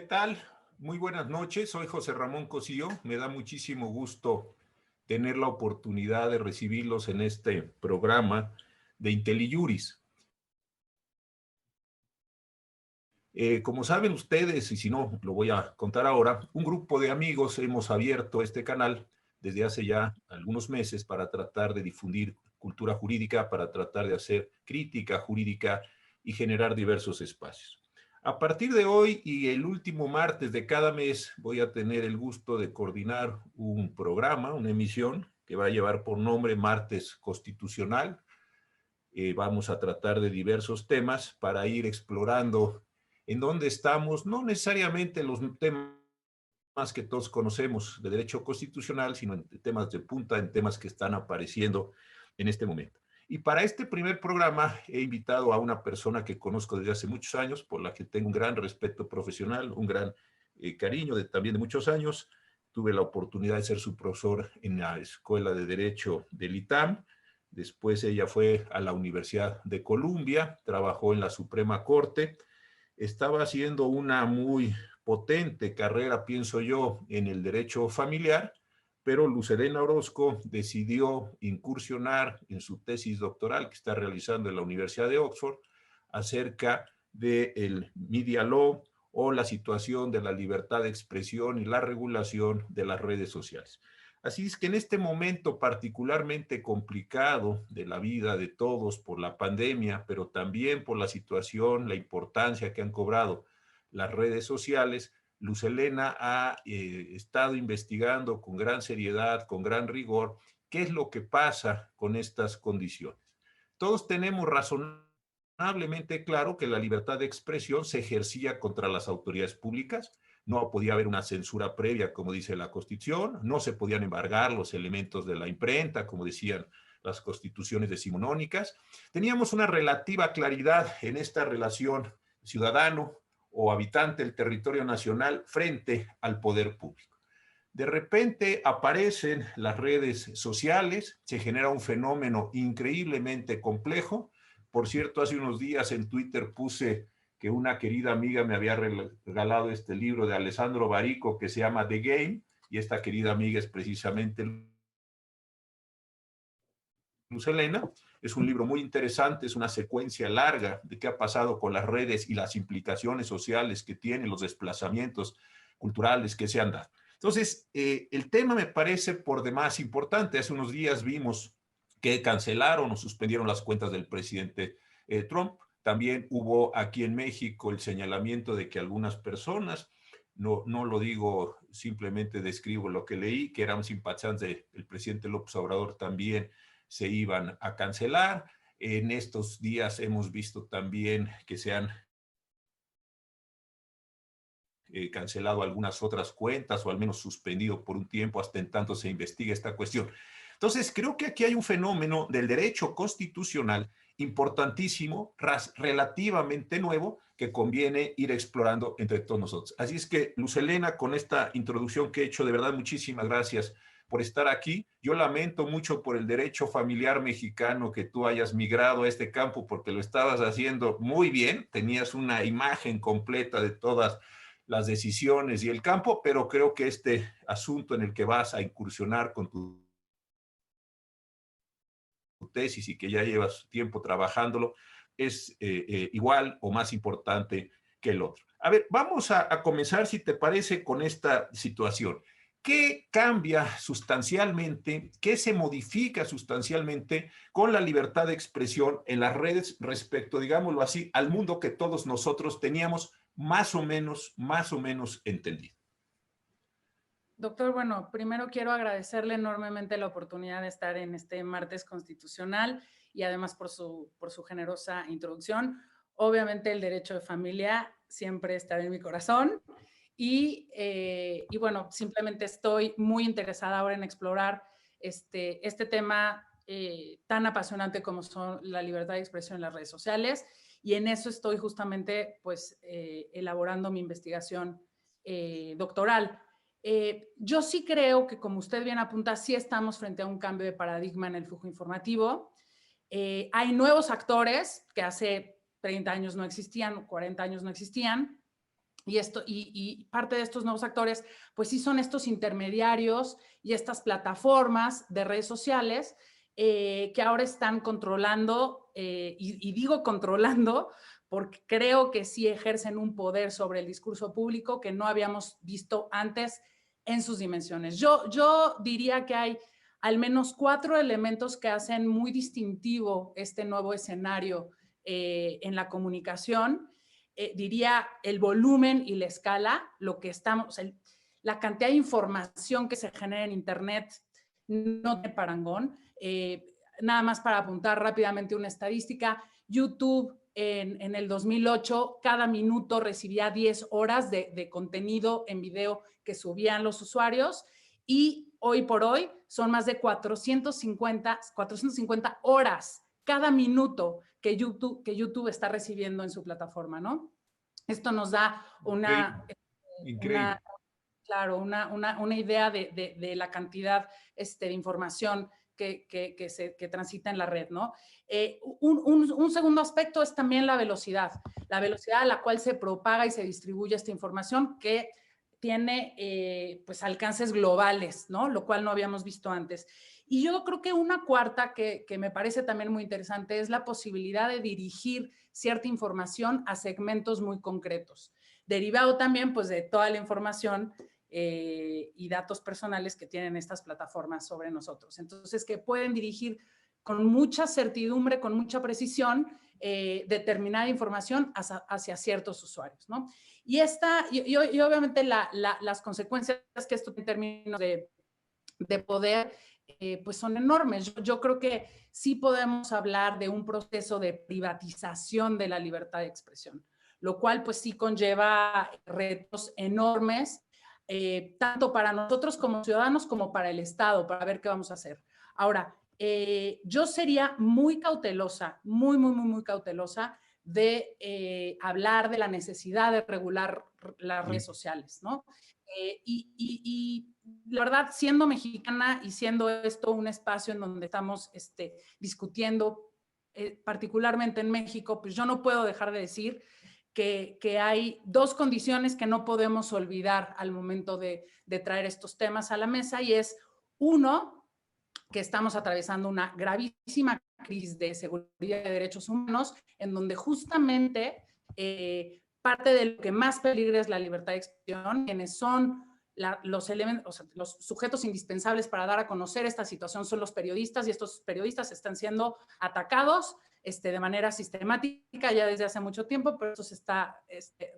tal? Muy buenas noches, soy José Ramón Cosío. Me da muchísimo gusto tener la oportunidad de recibirlos en este programa de IntelliJuris. Como saben ustedes, y si no, lo voy a contar ahora, un grupo de amigos hemos abierto este canal desde hace ya algunos meses para tratar de difundir cultura jurídica, para tratar de hacer crítica jurídica y generar diversos espacios. A partir de hoy y el último martes de cada mes voy a tener el gusto de coordinar un programa, una emisión que va a llevar por nombre Martes Constitucional. Vamos a tratar de diversos temas para ir explorando en dónde estamos, no necesariamente los temas que todos conocemos de derecho constitucional, sino en temas de punta, en temas que están apareciendo en este momento. Y para este primer programa he invitado a una persona que conozco desde hace muchos años, por la que tengo un gran respeto profesional, un gran cariño también de muchos años. Tuve la oportunidad de ser su profesor en la Escuela de Derecho del ITAM. Después ella fue a la Universidad de Columbia, trabajó en la Suprema Corte. Estaba haciendo una muy potente carrera, pienso yo, en el derecho familiar, pero Luz Helena Orozco decidió incursionar en su tesis doctoral que está realizando en la Universidad de Oxford acerca del media law o la situación de la libertad de expresión y la regulación de las redes sociales. Así es que en este momento particularmente complicado de la vida de todos por la pandemia, pero también por la situación, la importancia que han cobrado las redes sociales, Luz Helena ha estado investigando con gran seriedad, con gran rigor, qué es lo que pasa con estas condiciones. Todos tenemos razonablemente claro que la libertad de expresión se ejercía contra las autoridades públicas. No podía haber una censura previa, como dice la Constitución, no se podían embargar los elementos de la imprenta, como decían las constituciones decimonónicas. Teníamos una relativa claridad en esta relación ciudadano o habitante del territorio nacional frente al poder público. De repente aparecen las redes sociales, se genera un fenómeno increíblemente complejo. Por cierto, hace unos días en Twitter puse que una querida amiga me había regalado este libro de Alessandro Barico que se llama The Game, y esta querida amiga es precisamente Luz Helena. Es un libro muy interesante, es una secuencia larga de qué ha pasado con las redes y las implicaciones sociales que tienen, los desplazamientos culturales que se han dado. Entonces, el tema me parece por demás importante. Hace unos días vimos que cancelaron o suspendieron las cuentas del presidente Trump. También hubo aquí en México el señalamiento de que algunas personas, no lo digo, simplemente describo lo que leí, que eran simpatizantes del presidente López Obrador, también se iban a cancelar. En estos días hemos visto también que se han cancelado algunas otras cuentas o al menos suspendido por un tiempo hasta en tanto se investiga esta cuestión. Entonces, creo que aquí hay un fenómeno del derecho constitucional importantísimo, relativamente nuevo, que conviene ir explorando entre todos nosotros. Así es que, Luz Helena, con esta introducción que he hecho, de verdad, muchísimas gracias por estar aquí. Yo lamento mucho por el derecho familiar mexicano que tú hayas migrado a este campo porque lo estabas haciendo muy bien, tenías una imagen completa de todas las decisiones y el campo, pero creo que este asunto en el que vas a incursionar con tu tesis y que ya llevas tiempo trabajándolo es igual o más importante que el otro. A ver, vamos a comenzar, si te parece, con esta situación. ¿Qué cambia sustancialmente, qué se modifica sustancialmente con la libertad de expresión en las redes respecto, digámoslo así, al mundo que todos nosotros teníamos más o menos entendido? Doctor, bueno, primero quiero agradecerle enormemente la oportunidad de estar en este martes constitucional y además por su generosa introducción. Obviamente el derecho de familia siempre estará en mi corazón y bueno, simplemente estoy muy interesada ahora en explorar este tema tan apasionante como son la libertad de expresión en las redes sociales, y en eso estoy justamente pues elaborando mi investigación doctoral. Yo sí creo que, como usted bien apunta, sí estamos frente a un cambio de paradigma en el flujo informativo. Hay nuevos actores que hace 30 años no existían, 40 años no existían, Y parte de estos nuevos actores, pues sí son estos intermediarios y estas plataformas de redes sociales que ahora están controlando, y digo controlando porque creo que sí ejercen un poder sobre el discurso público que no habíamos visto antes en sus dimensiones. Yo diría que hay al menos 4 elementos que hacen muy distintivo este nuevo escenario en la comunicación. Diría el volumen y la escala, lo que estamos, la cantidad de información que se genera en Internet no tiene parangón. Nada más para apuntar rápidamente una estadística, YouTube en el 2008, cada minuto recibía 10 horas de contenido en video que subían los usuarios y hoy por hoy son más de 450 horas cada minuto que YouTube está recibiendo en su plataforma, ¿no? Esto nos da Increíble. claro, una idea de la cantidad de información que transita en la red, ¿no? Un segundo aspecto es también la velocidad a la cual se propaga y se distribuye esta información que tiene pues alcances globales, ¿no? Lo cual no habíamos visto antes. Y yo creo que una cuarta que me parece también muy interesante es la posibilidad de dirigir cierta información a segmentos muy concretos, derivado también pues de toda la información y datos personales que tienen estas plataformas sobre nosotros. Entonces, que pueden dirigir con mucha certidumbre, con mucha precisión, determinada información hacia ciertos usuarios, ¿no? Y obviamente las consecuencias que esto en términos de poder, pues son enormes. Yo creo que sí podemos hablar de un proceso de privatización de la libertad de expresión, lo cual pues sí conlleva retos enormes, tanto para nosotros como ciudadanos como para el Estado, para ver qué vamos a hacer. Ahora, yo sería muy cautelosa, muy cautelosa de hablar de la necesidad de regular las redes sociales, ¿no? Y la verdad, siendo mexicana y siendo esto un espacio en donde estamos discutiendo, particularmente en México, pues yo no puedo dejar de decir que hay 2 condiciones que no podemos olvidar al momento de traer estos temas a la mesa, y es, uno, que estamos atravesando una gravísima crisis de seguridad y de derechos humanos, en donde justamente parte de lo que más peligra es la libertad de expresión, quienes son los elementos, o sea, los sujetos indispensables para dar a conocer esta situación son los periodistas, y estos periodistas están siendo atacados de manera sistemática ya desde hace mucho tiempo, pero eso se está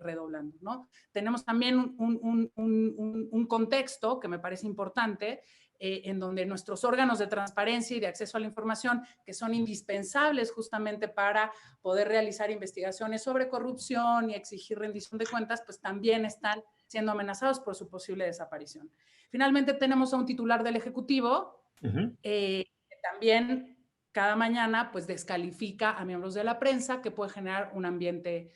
redoblando, ¿no? Tenemos también un contexto que me parece importante, en donde nuestros órganos de transparencia y de acceso a la información, que son indispensables justamente para poder realizar investigaciones sobre corrupción y exigir rendición de cuentas, pues también están siendo amenazados por su posible desaparición. Finalmente tenemos a un titular del Ejecutivo que también cada mañana pues descalifica a miembros de la prensa, que puede generar un ambiente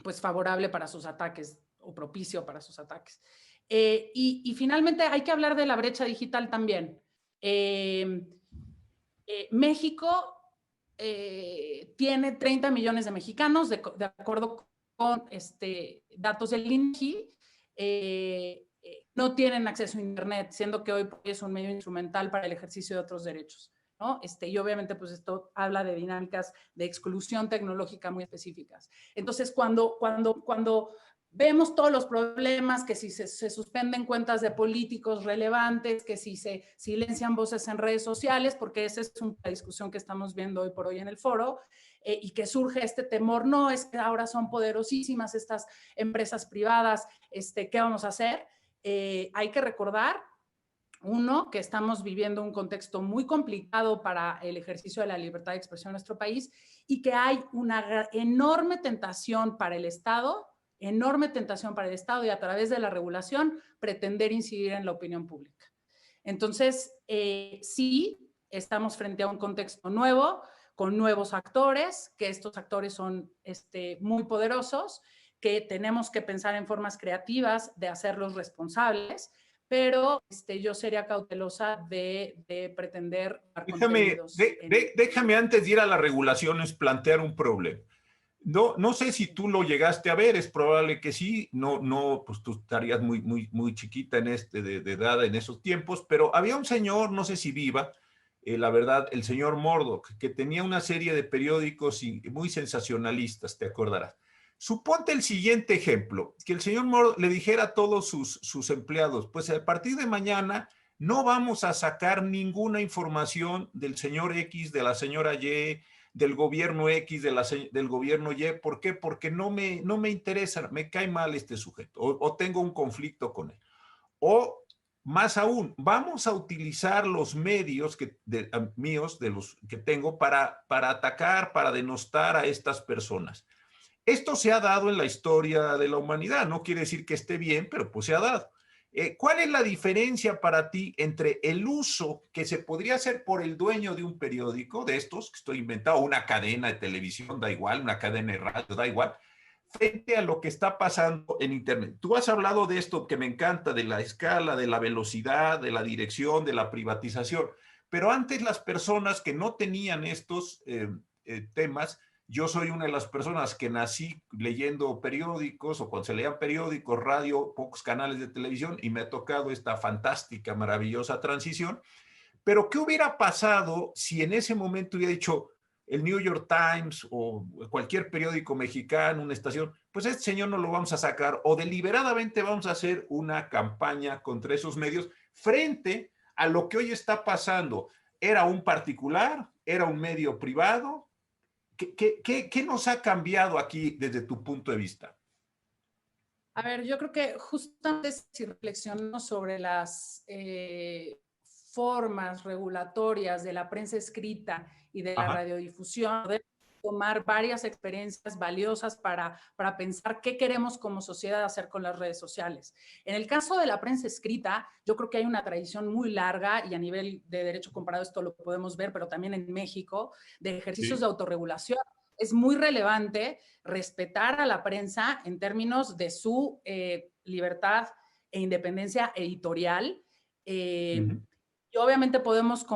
pues favorable para sus ataques o propicio para sus ataques. Y finalmente hay que hablar de la brecha digital también. México tiene 30 millones de mexicanos, de acuerdo con datos del INEGI, no tienen acceso a Internet, siendo que hoy es un medio instrumental para el ejercicio de otros derechos, ¿no? Y obviamente pues esto habla de dinámicas de exclusión tecnológica muy específicas. Entonces, cuando vemos todos los problemas, que si se suspenden cuentas de políticos relevantes, que si se silencian voces en redes sociales, porque esa es una discusión que estamos viendo hoy por hoy en el foro, y que surge este temor, no, es que ahora son poderosísimas estas empresas privadas, ¿qué vamos a hacer? Hay que recordar, uno, que estamos viviendo un contexto muy complicado para el ejercicio de la libertad de expresión en nuestro país, y que hay una enorme tentación para el Estado y a través de la regulación pretender incidir en la opinión pública. Entonces, sí, estamos frente a un contexto nuevo, con nuevos actores, que estos actores son muy poderosos, que tenemos que pensar en formas creativas de hacerlos responsables, pero yo sería cautelosa de pretender dar contenidos. Déjame antes de ir a las regulaciones plantear un problema. No, no sé si tú lo llegaste a ver, es probable que sí, no, pues tú estarías muy chiquita en de edad en esos tiempos, pero había un señor, no sé si viva, la verdad, el señor Murdoch, que tenía una serie de periódicos muy sensacionalistas, te acordarás. Suponte el siguiente ejemplo, que el señor Murdoch le dijera a todos sus empleados, pues a partir de mañana no vamos a sacar ninguna información del señor X, de la señora Y, del gobierno X, del gobierno Y. ¿Por qué? Porque no me interesa, me cae mal este sujeto o tengo un conflicto con él. O más aún, vamos a utilizar los medios míos, de los que tengo, para atacar, para denostar a estas personas. Esto se ha dado en la historia de la humanidad, no quiere decir que esté bien, pero pues se ha dado. ¿Cuál es la diferencia para ti entre el uso que se podría hacer por el dueño de un periódico, de estos, que estoy inventando, una cadena de televisión, da igual, una cadena de radio, da igual, frente a lo que está pasando en Internet? Tú has hablado de esto que me encanta, de la escala, de la velocidad, de la dirección, de la privatización, pero antes las personas que no tenían estos temas, yo soy una de las personas que nací leyendo periódicos, o cuando se leían periódicos, radio, pocos canales de televisión, y me ha tocado esta fantástica, maravillosa transición. Pero ¿qué hubiera pasado si en ese momento hubiera dicho el New York Times o cualquier periódico mexicano, una estación, pues este señor no lo vamos a sacar, o deliberadamente vamos a hacer una campaña contra esos medios frente a lo que hoy está pasando? ¿Era un particular? ¿Era un medio privado? ¿Qué nos ha cambiado aquí desde tu punto de vista? A ver, yo creo que justamente si reflexionamos sobre las formas regulatorias de la prensa escrita y de la Ajá. radiodifusión, podemos tomar varias experiencias valiosas para pensar qué queremos como sociedad hacer con las redes sociales. En el caso de la prensa escrita, yo creo que hay una tradición muy larga, y a nivel de derecho comparado esto lo podemos ver, pero también en México, de ejercicios Sí. de autorregulación. Es muy relevante respetar a la prensa en términos de su libertad e independencia editorial. Uh-huh. Y obviamente podemos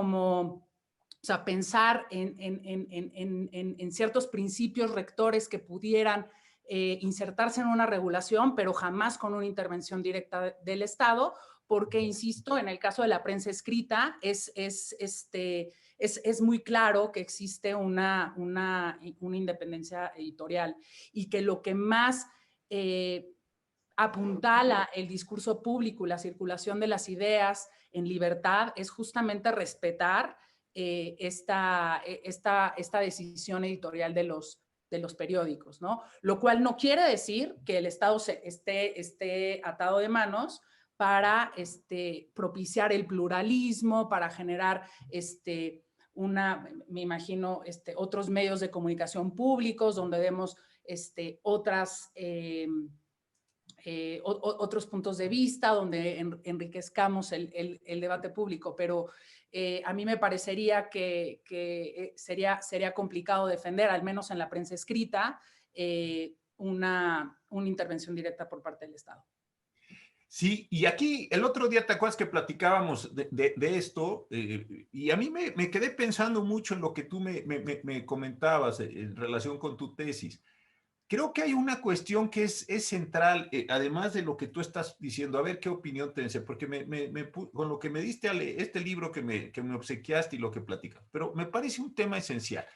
pensar en ciertos principios rectores que pudieran insertarse en una regulación, pero jamás con una intervención directa del Estado, porque, insisto, en el caso de la prensa escrita es muy claro que existe una independencia editorial, y que lo que más apuntala el discurso público y la circulación de las ideas en libertad es justamente respetar esta decisión editorial de los periódicos, ¿no? Lo cual no quiere decir que el Estado esté atado de manos para propiciar el pluralismo, para generar me imagino, otros medios de comunicación públicos donde demos otros puntos de vista, donde enriquezcamos el debate público, pero a mí me parecería que sería complicado defender, al menos en la prensa escrita, una intervención directa por parte del Estado. Sí, y aquí el otro día te acuerdas que platicábamos de esto, y a mí me quedé pensando mucho en lo que tú me comentabas en relación con tu tesis. Creo que hay una cuestión que es central, además de lo que tú estás diciendo. A ver qué opinión tienes, porque con lo que me diste este libro que me obsequiaste y lo que platicas, pero me parece un tema esencial.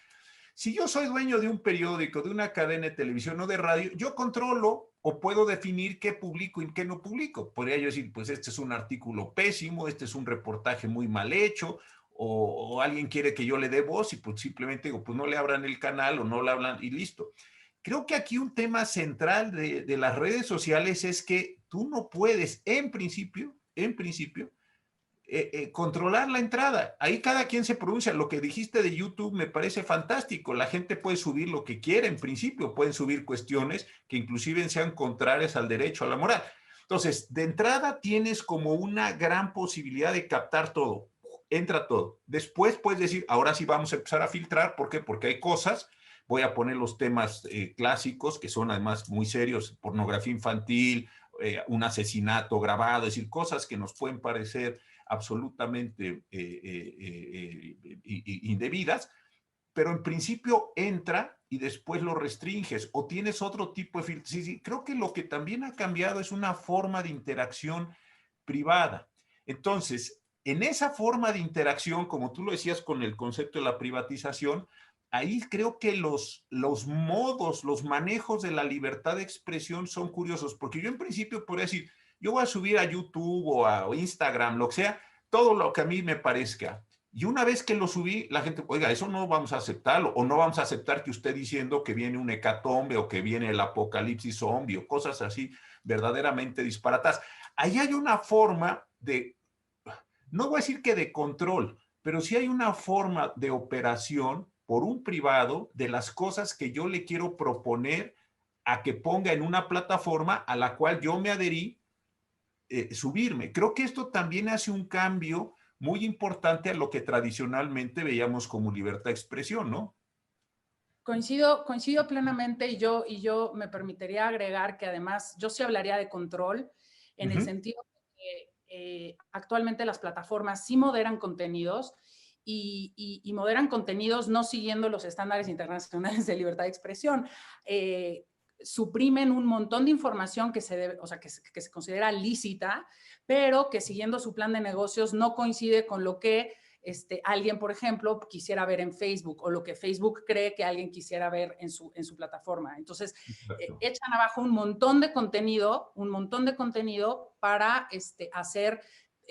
Si yo soy dueño de un periódico, de una cadena de televisión o de radio, yo controlo o puedo definir qué publico y qué no publico. Podría yo decir, pues este es un artículo pésimo, este es un reportaje muy mal hecho, o alguien quiere que yo le dé voz y pues simplemente digo, pues no le abran el canal o no le hablan y listo. Creo que aquí un tema central de las redes sociales es que tú no puedes, en principio, controlar la entrada. Ahí cada quien se pronuncia. Lo que dijiste de YouTube me parece fantástico. La gente puede subir lo que quiera, en principio. Pueden subir cuestiones que inclusive sean contrarias al derecho, a la moral. Entonces, de entrada tienes como una gran posibilidad de captar todo. Entra todo. Después puedes decir, ahora sí vamos a empezar a filtrar. ¿Por qué? Porque hay cosas. Voy a poner los temas clásicos, que son además muy serios: pornografía infantil, un asesinato grabado, es decir, cosas que nos pueden parecer absolutamente indebidas, pero en principio entra y después lo restringes o tienes otro tipo de filtro. Sí, sí, creo que lo que también ha cambiado es una forma de interacción privada. Entonces, en esa forma de interacción, como tú lo decías con el concepto de la privatización, ahí creo que los modos, los manejos de la libertad de expresión son curiosos, porque yo en principio podría decir, yo voy a subir a YouTube o a Instagram, lo que sea, todo lo que a mí me parezca. Y una vez que lo subí, la gente, oiga, eso no vamos a aceptarlo, o no vamos a aceptar que usted diciendo que viene un hecatombe o que viene el apocalipsis zombie o cosas así verdaderamente disparatas. Ahí hay una forma de, no voy a decir que de control, pero sí hay una forma de operación por un privado de las cosas que yo le quiero proponer a que ponga en una plataforma a la cual yo me adherí, subirme. Creo que esto también hace un cambio muy importante a lo que tradicionalmente veíamos como libertad de expresión, ¿no? Coincido plenamente y yo me permitiría agregar que además yo sí hablaría de control en el sentido de que actualmente las plataformas sí moderan contenidos y moderan contenidos no siguiendo los estándares internacionales de libertad de expresión. Suprimen un montón de información que se debe, o sea, que se considera lícita, pero que siguiendo su plan de negocios no coincide con lo que alguien, por ejemplo, quisiera ver en Facebook o lo que Facebook cree que alguien quisiera ver en su plataforma. Entonces, echan abajo un montón de contenido para hacer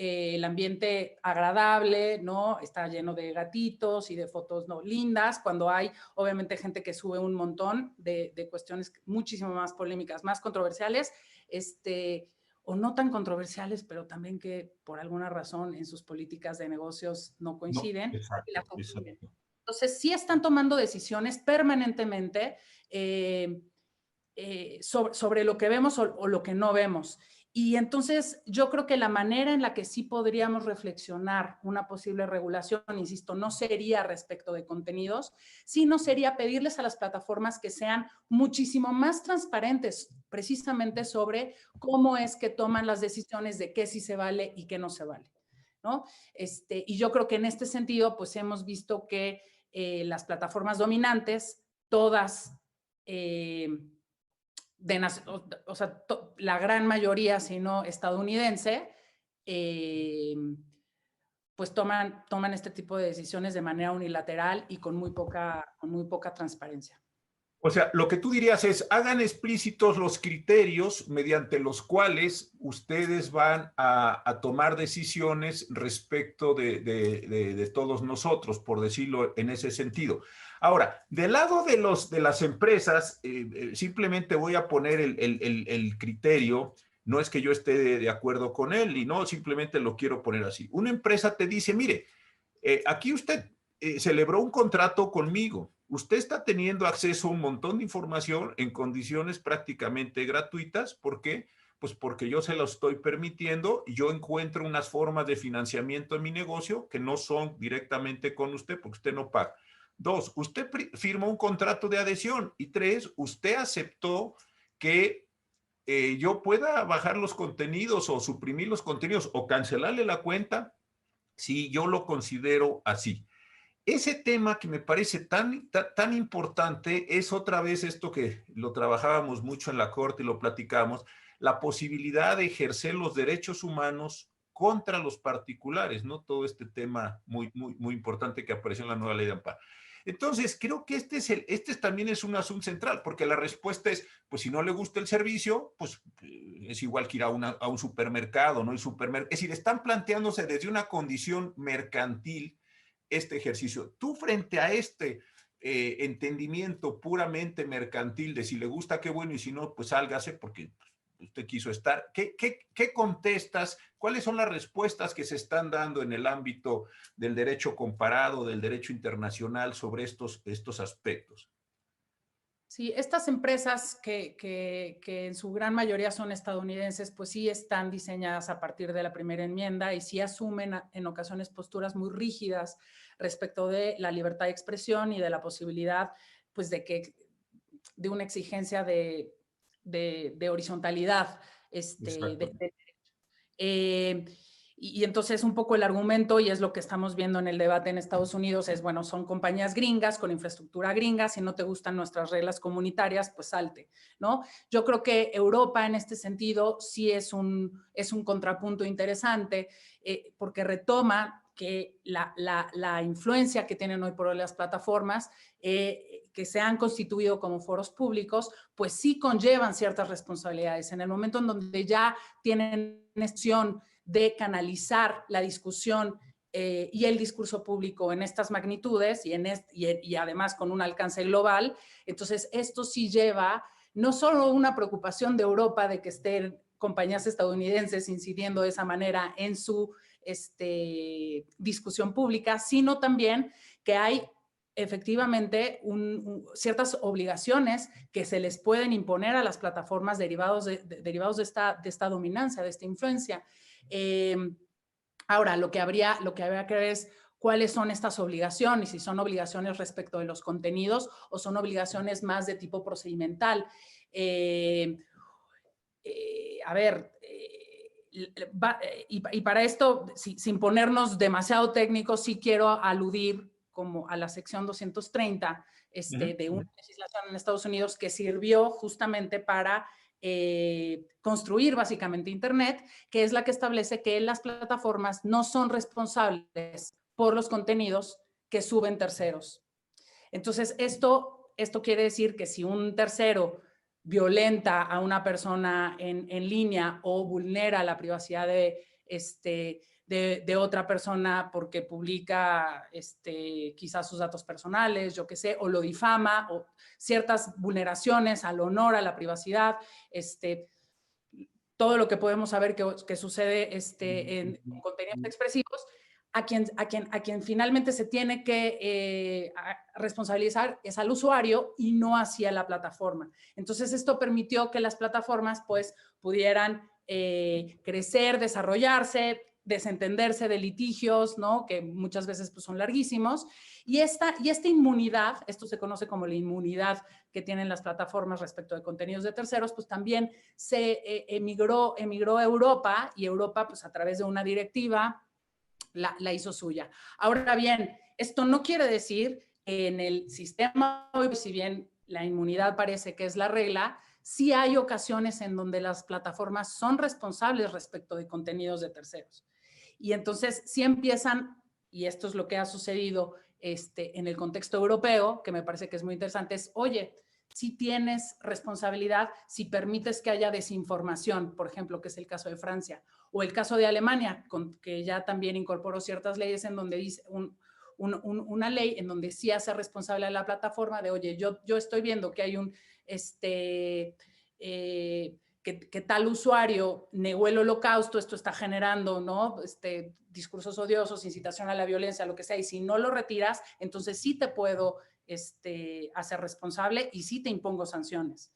el ambiente agradable, ¿no? Está lleno de gatitos y de fotos no lindas, cuando hay obviamente gente que sube un montón de cuestiones muchísimo más polémicas, más controversiales, o no tan controversiales, pero también que por alguna razón en sus políticas de negocios no No, coinciden y las exacto, oprimen. exacto. Entonces, sí están tomando decisiones permanentemente sobre lo que vemos o lo que no vemos. Y entonces yo creo que la manera en la que sí podríamos reflexionar una posible regulación, insisto, no sería respecto de contenidos, sino sería pedirles a las plataformas que sean muchísimo más transparentes precisamente sobre cómo es que toman las decisiones de qué sí se vale y qué no se vale, ¿no? Y yo creo que en este sentido, pues hemos visto que las plataformas dominantes, todas o sea, la gran mayoría, si no estadounidense, eh, pues toman este tipo de decisiones de manera unilateral y con muy poca transparencia. O sea, lo que tú dirías es, hagan explícitos los criterios mediante los cuales ustedes van a tomar decisiones respecto de todos nosotros, por decirlo en ese sentido. Ahora, del lado de las empresas, simplemente voy a poner el criterio, no es que yo esté de acuerdo con él y no, simplemente lo quiero poner así. Una empresa te dice, mire, aquí usted celebró un contrato conmigo. Usted está teniendo acceso a un montón de información en condiciones prácticamente gratuitas. ¿Por qué? Pues porque yo se lo estoy permitiendo y yo encuentro unas formas de financiamiento en mi negocio que no son directamente con usted porque usted no paga. Dos, usted firmó un contrato de adhesión. Y tres, usted aceptó que yo pueda bajar los contenidos o suprimir los contenidos o cancelarle la cuenta si yo lo considero así. Ese tema que me parece tan importante es otra vez esto que lo trabajábamos mucho en la corte y lo platicamos, la posibilidad de ejercer los derechos humanos contra los particulares, ¿no? Todo este tema muy importante que apareció en la nueva ley de amparo. Entonces, creo que este también es un asunto central, porque la respuesta es, pues si no le gusta el servicio, pues es igual que ir a un supermercado, ¿no? Es decir, están planteándose desde una condición mercantil este ejercicio. Tú frente a este entendimiento puramente mercantil de si le gusta, qué bueno, y si no, pues sálgase porque usted quiso estar. ¿Qué contestas? ¿Cuáles son las respuestas que se están dando en el ámbito del derecho comparado, del derecho internacional sobre estos aspectos? Sí, estas empresas que en su gran mayoría son estadounidenses, pues sí están diseñadas a partir de la primera enmienda y sí asumen en ocasiones posturas muy rígidas respecto de la libertad de expresión y de la posibilidad, pues, de una exigencia de horizontalidad. Exacto. Eh, Y entonces un poco el argumento, y es lo que estamos viendo en el debate en Estados Unidos, es, bueno, son compañías gringas con infraestructura gringa, si no te gustan nuestras reglas comunitarias, pues salte, ¿no? Yo creo que Europa en este sentido sí es un contrapunto interesante, porque retoma que la influencia que tienen hoy por hoy las plataformas, que se han constituido como foros públicos, pues sí conllevan ciertas responsabilidades. En el momento en donde ya tienen acción de canalizar la discusión y el discurso público en estas magnitudes y además con un alcance global, entonces esto sí lleva no solo una preocupación de Europa de que estén compañías estadounidenses incidiendo de esa manera en su discusión pública, sino también que hay efectivamente ciertas obligaciones que se les pueden imponer a las plataformas derivados de esta dominancia, de esta influencia. Ahora, lo que habría que ver es cuáles son estas obligaciones, si son obligaciones respecto de los contenidos o son obligaciones más de tipo procedimental. A ver, y para esto, sin ponernos demasiado técnicos, sí quiero aludir como a la sección 230 de una legislación en Estados Unidos que sirvió justamente para construir básicamente Internet, que es la que establece que las plataformas no son responsables por los contenidos que suben terceros. Entonces, esto quiere decir que si un tercero violenta a una persona en línea o vulnera la privacidad de otra persona porque publica quizás sus datos personales, yo qué sé, o lo difama, o ciertas vulneraciones al honor, a la privacidad, todo lo que podemos saber que sucede en contenidos expresivos, a quien finalmente se tiene que responsabilizar es al usuario y no hacia la plataforma. Entonces, esto permitió que las plataformas pues pudieran crecer, desarrollarse, desentenderse de litigios, ¿no? Que muchas veces pues, son larguísimos. Y esta inmunidad, esto se conoce como la inmunidad que tienen las plataformas respecto de contenidos de terceros, pues también se emigró a Europa, y Europa pues a través de una directiva la hizo suya. Ahora bien, esto no quiere decir que en el sistema, si bien la inmunidad parece que es la regla, sí hay ocasiones en donde las plataformas son responsables respecto de contenidos de terceros. Y entonces sí empiezan, y esto es lo que ha sucedido en el contexto europeo, que me parece que es muy interesante, es, oye, si tienes responsabilidad, si permites que haya desinformación, por ejemplo, que es el caso de Francia, o el caso de Alemania, que ya también incorporó ciertas leyes en donde dice una ley en donde sí hace responsable a la plataforma de, oye, yo estoy viendo que hay que tal usuario negó el holocausto, esto está generando, ¿no? Discursos odiosos, incitación a la violencia, lo que sea, y si no lo retiras, entonces sí te puedo hacer responsable y sí te impongo sanciones.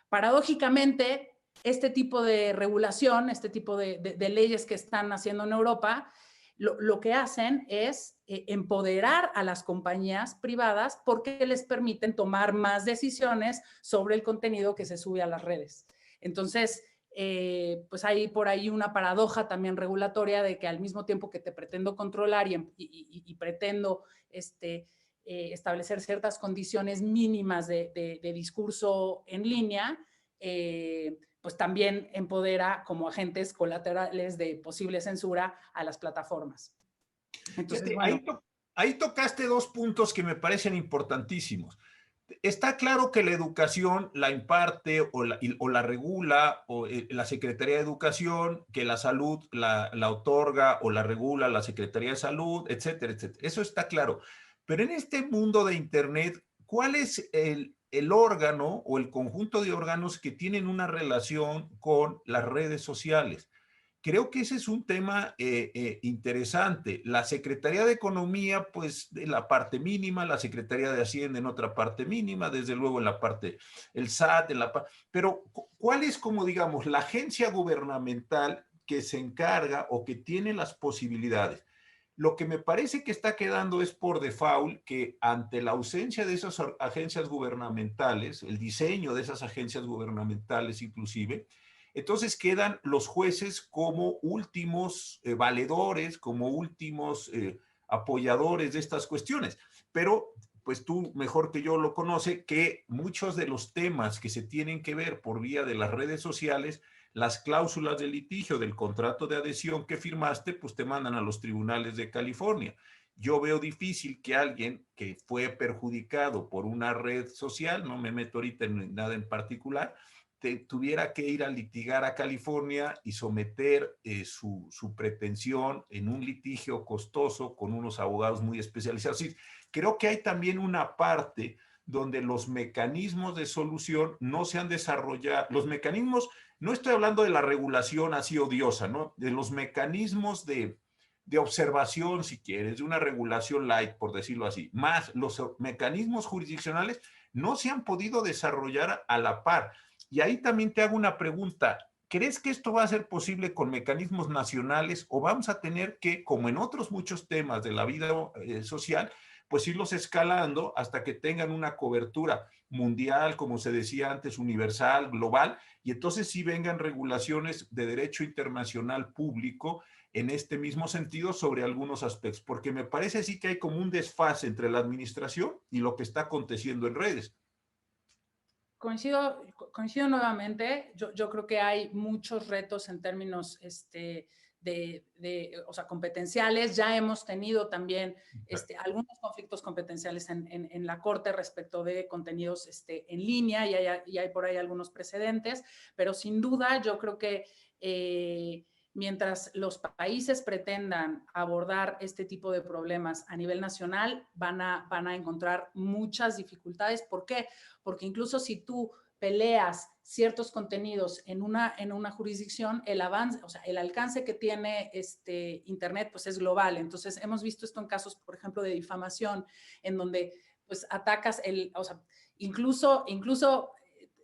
Paradójicamente, este tipo de regulación, este tipo de leyes que están haciendo en Europa, lo que hacen es empoderar a las compañías privadas porque les permiten tomar más decisiones sobre el contenido que se sube a las redes. Entonces, pues hay por ahí una paradoja también regulatoria de que al mismo tiempo que te pretendo controlar y pretendo establecer ciertas condiciones mínimas de discurso en línea, pues también empodera como agentes colaterales de posible censura a las plataformas. Entonces, Fíjate, bueno. ahí tocaste dos puntos que me parecen importantísimos. Está claro que la educación la imparte o la regula o la Secretaría de Educación, que la salud la otorga o la regula la Secretaría de Salud, etcétera, etcétera. Eso está claro. Pero en este mundo de Internet, ¿cuál es el órgano o el conjunto de órganos que tienen una relación con las redes sociales? Creo que ese es un tema interesante. La Secretaría de Economía, pues de la parte mínima, la Secretaría de Hacienda en otra parte mínima, desde luego en la parte, el SAT, pero ¿cuál es como digamos la agencia gubernamental que se encarga o que tiene las posibilidades? Lo que me parece que está quedando es por default que ante la ausencia de esas agencias gubernamentales, el diseño de esas agencias gubernamentales inclusive, Entonces quedan los jueces como últimos valedores, como últimos apoyadores de estas cuestiones. Pero pues tú mejor que yo lo conoce, que muchos de los temas que se tienen que ver por vía de las redes sociales, las cláusulas de litigio del contrato de adhesión que firmaste, pues te mandan a los tribunales de California. Yo veo difícil que alguien que fue perjudicado por una red social, no me meto ahorita en nada en particular, tuviera que ir a litigar a California y someter su pretensión en un litigio costoso con unos abogados muy especializados. Sí, creo que hay también una parte donde los mecanismos de solución no se han desarrollado. Los mecanismos, no estoy hablando de la regulación así odiosa, ¿no? De los mecanismos de observación, si quieres, de una regulación light, por decirlo así, más los mecanismos jurisdiccionales no se han podido desarrollar a la par. Y ahí también te hago una pregunta. ¿Crees que esto va a ser posible con mecanismos nacionales o vamos a tener que, como en otros muchos temas de la vida social, pues irlos escalando hasta que tengan una cobertura mundial, como se decía antes, universal, global, y entonces sí vengan regulaciones de derecho internacional público en este mismo sentido sobre algunos aspectos? Porque me parece sí que hay como un desfase entre la administración y lo que está aconteciendo en redes. Coincido nuevamente. Yo creo que hay muchos retos en términos o sea, competenciales. Ya hemos tenido también algunos conflictos competenciales en la Corte respecto de contenidos en línea y hay por ahí algunos precedentes, pero sin duda yo creo que mientras los países pretendan abordar este tipo de problemas a nivel nacional, van a encontrar muchas dificultades. ¿Por qué? Porque incluso si tú peleas ciertos contenidos en una jurisdicción, el avance, o sea, el alcance que tiene Internet, pues es global. Entonces, hemos visto esto en casos, por ejemplo, de difamación, en donde pues atacas o sea, incluso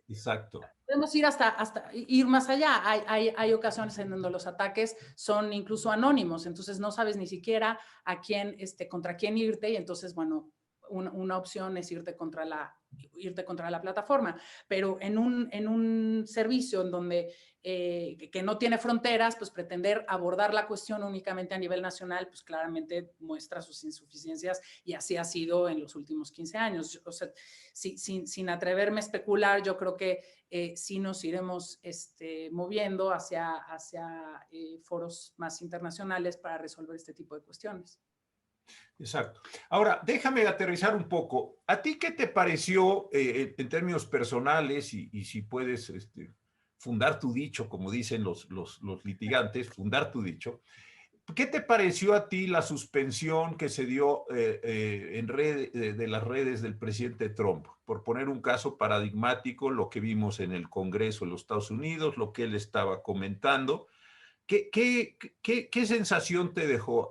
Exacto. podemos ir hasta ir más allá. Hay ocasiones en donde los ataques son incluso anónimos, entonces no sabes ni siquiera a quién, contra quién irte, y entonces, bueno, una opción es irte contra la plataforma, pero en un servicio en donde que no tiene fronteras, pues pretender abordar la cuestión únicamente a nivel nacional, pues claramente muestra sus insuficiencias, y así ha sido en los últimos 15 años. O sea, sin atreverme a especular, yo creo que sí nos iremos moviendo hacia foros más internacionales para resolver este tipo de cuestiones. Exacto. Ahora, déjame aterrizar un poco. ¿A ti qué te pareció en términos personales y si puedes fundar tu dicho, como dicen los litigantes, fundar tu dicho? ¿Qué te pareció a ti la suspensión que se dio de las redes del presidente Trump? Por poner un caso paradigmático, lo que vimos en el Congreso de los Estados Unidos, lo que él estaba comentando. ¿Qué sensación te dejó?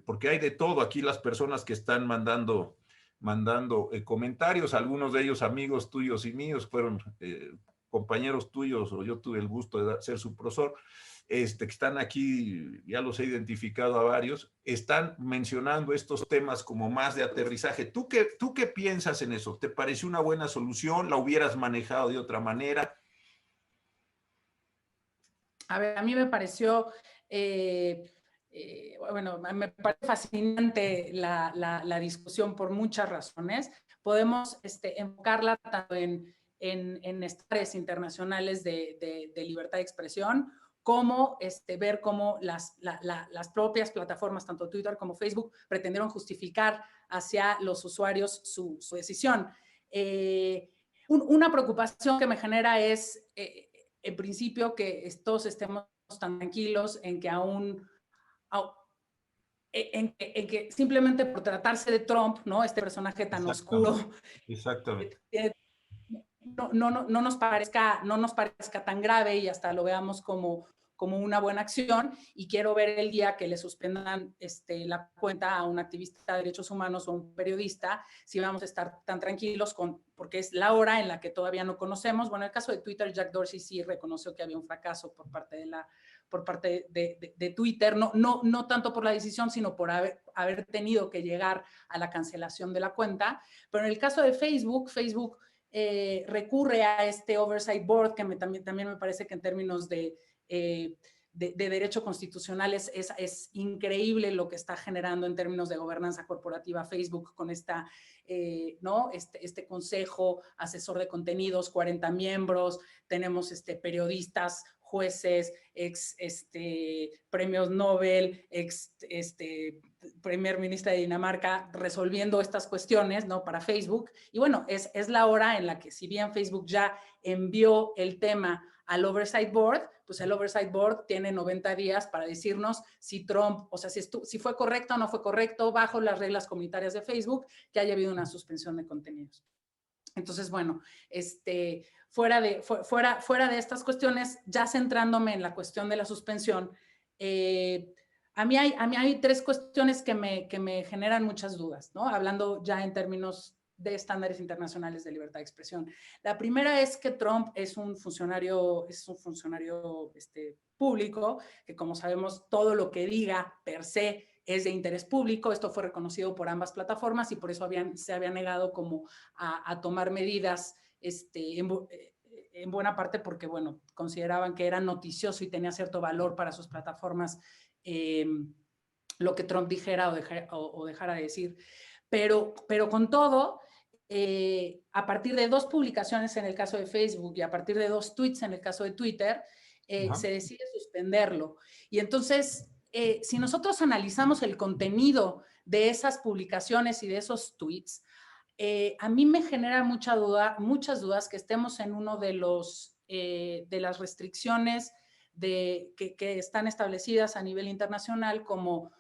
Porque hay de todo aquí las personas que están mandando comentarios, algunos de ellos amigos tuyos y míos, fueron compañeros tuyos, o yo tuve el gusto de ser su profesor, que están aquí, ya los he identificado a varios, están mencionando estos temas como más de aterrizaje. ¿Tú qué piensas en eso? ¿Te pareció una buena solución? ¿La hubieras manejado de otra manera? A ver, a mí me pareció, bueno, me parece fascinante la discusión por muchas razones. Podemos enfocarla tanto en estándares internacionales de libertad de expresión, como ver cómo las propias plataformas, tanto Twitter como Facebook, pretendieron justificar hacia los usuarios su decisión. Una preocupación que me genera es en principio, que todos estemos tan tranquilos en que en que simplemente por tratarse de Trump, ¿no? Este personaje tan oscuro, Exactamente. no nos parezca tan grave y hasta lo veamos como una buena acción. Y quiero ver el día que le suspendan la cuenta a un activista de derechos humanos o un periodista, si vamos a estar tan tranquilos porque es la hora en la que todavía no conocemos. Bueno, en el caso de Twitter, Jack Dorsey sí reconoció que había un fracaso por parte de Twitter, no tanto por la decisión, sino por haber tenido que llegar a la cancelación de la cuenta. Pero en el caso de Facebook recurre a este Oversight Board, que también me parece que en términos de derecho constitucional es increíble lo que está generando en términos de gobernanza corporativa Facebook con ¿no? este consejo asesor de contenidos, 40 miembros, tenemos periodistas, jueces, premios Nobel, primer ministra de Dinamarca, resolviendo estas cuestiones, ¿no? Para Facebook. Y bueno, es la hora en la que, si bien Facebook ya envió el tema al Oversight Board, pues el Oversight Board tiene 90 días para decirnos si Trump, o sea, si fue correcto o no fue correcto, bajo las reglas comunitarias de Facebook, que haya habido una suspensión de contenidos. Entonces, bueno, fuera de estas cuestiones, ya centrándome en la cuestión de la suspensión, a mí hay tres cuestiones que me generan muchas dudas, ¿no? Hablando ya en términos de estándares internacionales de libertad de expresión. La primera es que Trump es un funcionario público, que, como sabemos, todo lo que diga per se es de interés público. Esto fue reconocido por ambas plataformas y por eso se había negado como a tomar medidas en buena parte porque, bueno, consideraban que era noticioso y tenía cierto valor para sus plataformas lo que Trump dijera o dejara de decir. Pero con todo, a partir de 2 publicaciones en el caso de Facebook y a partir de 2 tweets en el caso de Twitter, se decide suspenderlo. Y entonces, si nosotros analizamos el contenido de esas publicaciones y de esos tweets, a mí me genera muchas dudas que estemos en uno de las restricciones que están establecidas a nivel internacional como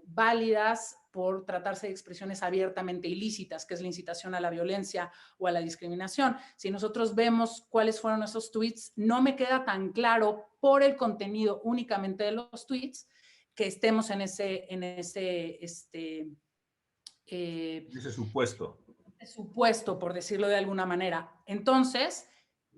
válidas por tratarse de expresiones abiertamente ilícitas, que es la incitación a la violencia o a la discriminación. Si nosotros vemos cuáles fueron esos tweets, no me queda tan claro por el contenido únicamente de los tweets que estemos en ese supuesto, por decirlo de alguna manera. Entonces,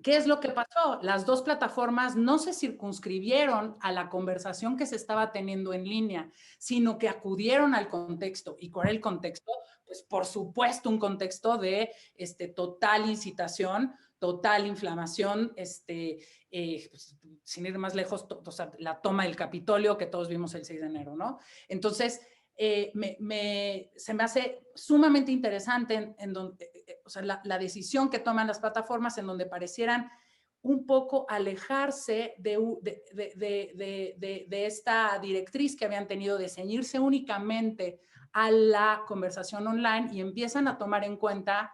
¿qué es lo que pasó? Las 2 plataformas no se circunscribieron a la conversación que se estaba teniendo en línea, sino que acudieron al contexto. ¿Y cuál era el contexto? Pues, por supuesto, un contexto de total incitación, total inflamación, pues, sin ir más lejos, o sea, la toma del Capitolio que todos vimos el 6 de enero, ¿no? Entonces, se me hace sumamente interesante o sea, la decisión que toman las plataformas en donde parecieran un poco alejarse de esta directriz que habían tenido de ceñirse únicamente a la conversación online y empiezan a tomar en cuenta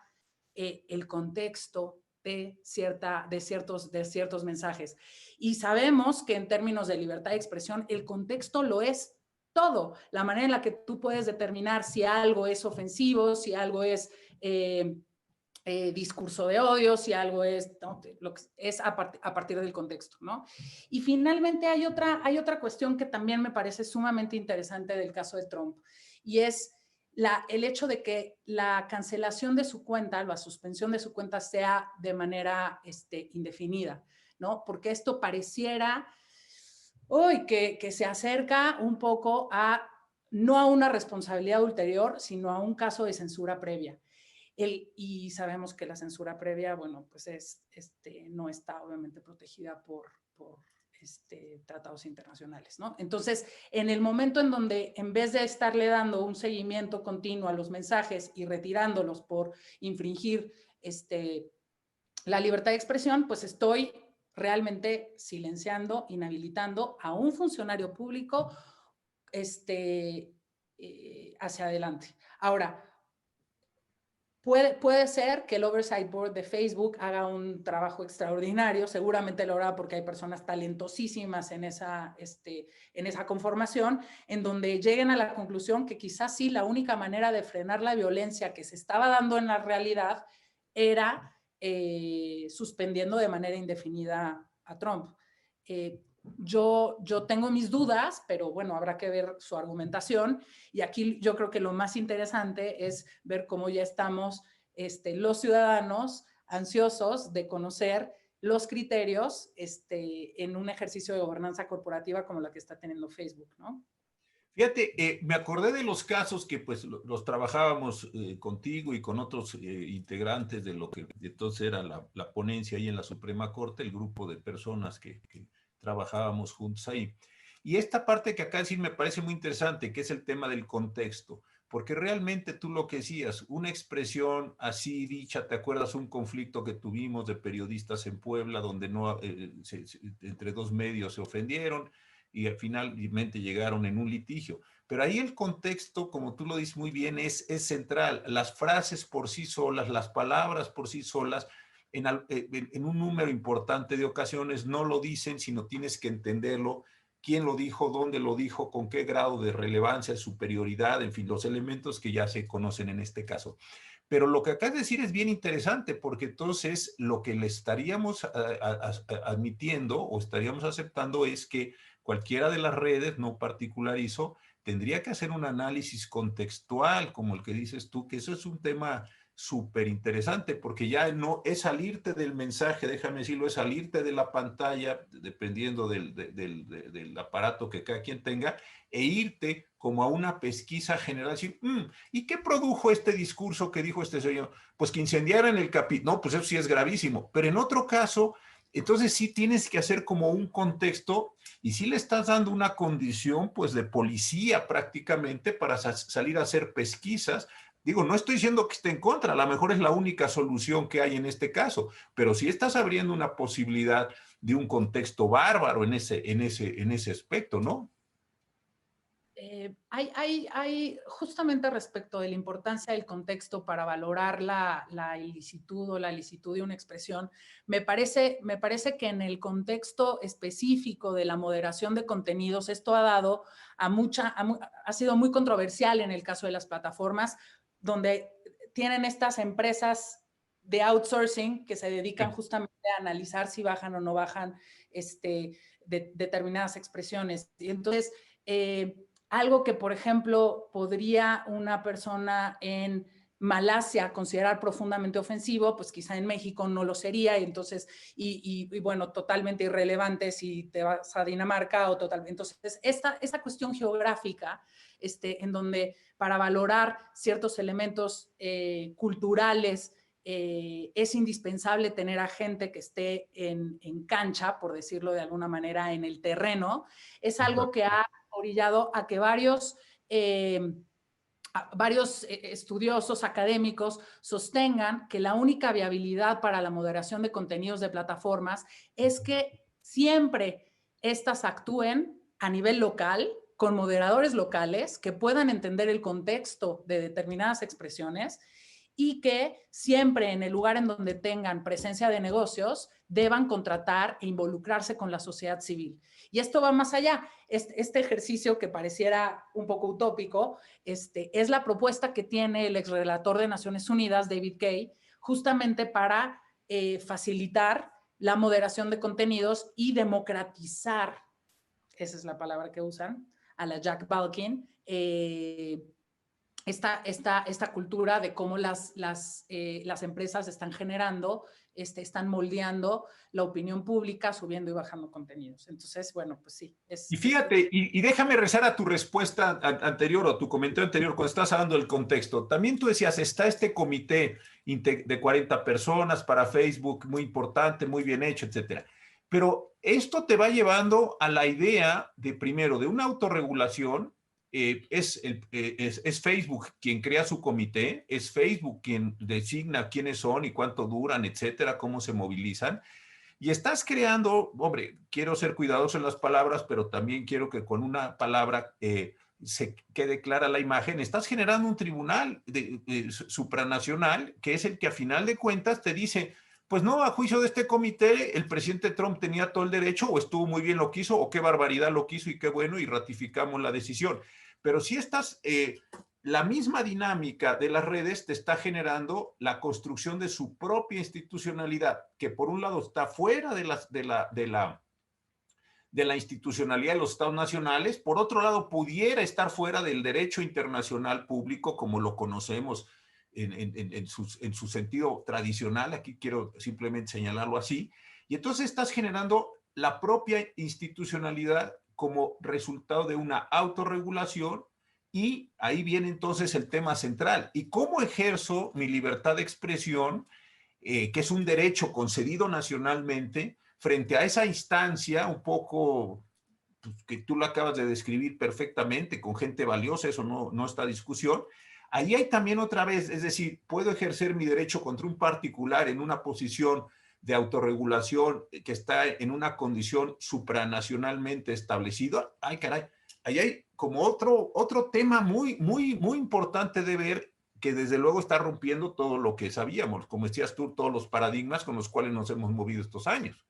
el contexto de ciertos mensajes. Y sabemos que en términos de libertad de expresión, el contexto lo es todo. La manera en la que tú puedes determinar si algo es ofensivo, si algo es discurso de odio, si algo es, ¿no? Lo que es a partir del contexto, ¿no? Y finalmente hay otra cuestión que también me parece sumamente interesante del caso de Trump, y es el hecho de que la cancelación de su cuenta, la suspensión de su cuenta sea de manera indefinida, ¿no? Porque esto pareciera que se acerca un poco no a una responsabilidad ulterior, sino a un caso de censura previa. Y sabemos que la censura previa, bueno, pues no está obviamente protegida por tratados internacionales, ¿no? Entonces, en el momento en donde, en vez de estarle dando un seguimiento continuo a los mensajes y retirándolos por infringir la libertad de expresión, pues estoy realmente silenciando, inhabilitando a un funcionario público hacia adelante. Ahora, puede ser que el Oversight Board de Facebook haga un trabajo extraordinario, seguramente lo hará porque hay personas talentosísimas en esa conformación, en donde lleguen a la conclusión que quizás sí, la única manera de frenar la violencia que se estaba dando en la realidad era suspendiendo de manera indefinida a Trump. Yo tengo mis dudas, pero bueno, habrá que ver su argumentación. Y aquí yo creo que lo más interesante es ver cómo ya estamos los ciudadanos ansiosos de conocer los criterios en un ejercicio de gobernanza corporativa como la que está teniendo Facebook, ¿no? Fíjate, me acordé de los casos que pues los trabajábamos contigo y con otros integrantes de lo que entonces era la ponencia ahí en la Suprema Corte, el grupo de personas que trabajábamos juntos ahí. Y esta parte que acá decir me parece muy interesante, que es el tema del contexto, porque realmente tú lo que decías, una expresión así dicha, ¿te acuerdas un conflicto que tuvimos de periodistas en Puebla donde no, entre dos medios se ofendieron? Y finalmente llegaron en un litigio. Pero ahí el contexto, como tú lo dices muy bien, es central. Las frases por sí solas, las palabras por sí solas, en un número importante de ocasiones no lo dicen, sino tienes que entenderlo, quién lo dijo, dónde lo dijo, con qué grado de relevancia, superioridad, en fin, los elementos que ya se conocen en este caso. Pero lo que acabas de decir es bien interesante porque entonces lo que le estaríamos admitiendo o estaríamos aceptando es que cualquiera de las redes, no particularizo, tendría que hacer un análisis contextual, como el que dices tú, que eso es un tema súper interesante, porque ya no es salirte del mensaje, déjame decirlo, es salirte de la pantalla, dependiendo del aparato que cada quien tenga, e irte como a una pesquisa general, decir, ¿y qué produjo este discurso que dijo este señor? Pues que incendiaran el Capitolio, no, pues eso sí es gravísimo, pero en otro caso, entonces sí tienes que hacer como un contexto y sí le estás dando una condición pues de policía prácticamente para salir a hacer pesquisas. Digo, no estoy diciendo que esté en contra, a lo mejor es la única solución que hay en este caso, pero sí estás abriendo una posibilidad de un contexto bárbaro en ese aspecto, ¿no? Hay justamente respecto de la importancia del contexto para valorar la ilicitud o la licitud de una expresión, me parece que en el contexto específico de la moderación de contenidos, esto ha dado ha sido muy controversial en el caso de las plataformas, donde tienen estas empresas de outsourcing que se dedican Sí. justamente a analizar si bajan o no bajan determinadas expresiones. Y entonces, algo que, por ejemplo, podría una persona en Malasia considerar profundamente ofensivo, pues quizá en México no lo sería, y entonces, bueno, totalmente irrelevante si te vas a Dinamarca o totalmente. Entonces, esta cuestión geográfica, en donde para valorar ciertos elementos culturales, es indispensable tener a gente que esté en cancha, por decirlo de alguna manera, en el terreno, es algo que ha orillado a que varios estudiosos académicos sostengan que la única viabilidad para la moderación de contenidos de plataformas es que siempre estas actúen a nivel local, con moderadores locales que puedan entender el contexto de determinadas expresiones y que siempre en el lugar en donde tengan presencia de negocios deban contratar e involucrarse con la sociedad civil. Y esto va más allá. Este ejercicio que pareciera un poco utópico, es la propuesta que tiene el exrelator de Naciones Unidas, David Kaye, justamente para facilitar la moderación de contenidos y democratizar, esa es la palabra que usan, a la Jack Balkin, esta cultura de cómo las empresas están generando, están moldeando la opinión pública, subiendo y bajando contenidos. Entonces, bueno, pues sí. Y fíjate, y déjame rezar a tu respuesta anterior o a tu comentario anterior cuando estás hablando del contexto. También tú decías, está este comité de 40 personas para Facebook, muy importante, muy bien hecho, etcétera. Pero esto te va llevando a la idea de, primero, de una autorregulación. Es Facebook quien crea su comité, es Facebook quien designa quiénes son y cuánto duran, etcétera, cómo se movilizan. Y estás creando, hombre, quiero ser cuidadoso en las palabras, pero también quiero que con una palabra se quede clara la imagen. Estás generando un tribunal supranacional, que es el que a final de cuentas te dice, pues no, a juicio de este comité, el presidente Trump tenía todo el derecho, o estuvo muy bien lo que hizo, o qué barbaridad lo que hizo y qué bueno, y ratificamos la decisión. Pero si estás la misma dinámica de las redes te está generando la construcción de su propia institucionalidad, que por un lado está fuera de la institucionalidad de los estados nacionales, por otro lado pudiera estar fuera del derecho internacional público como lo conocemos en su sentido tradicional, aquí quiero simplemente señalarlo así, y entonces estás generando la propia institucionalidad como resultado de una autorregulación. Y ahí viene entonces el tema central. ¿Y cómo ejerzo mi libertad de expresión, que es un derecho concedido nacionalmente, frente a esa instancia un poco pues, que tú lo acabas de describir perfectamente, con gente valiosa, eso no está a discusión? Ahí hay también otra vez, es decir, puedo ejercer mi derecho contra un particular en una posición de autorregulación que está en una condición supranacionalmente establecida. Ay, caray, ahí hay como otro tema muy importante de ver, que desde luego está rompiendo todo lo que sabíamos, como decías tú, todos los paradigmas con los cuales nos hemos movido estos años.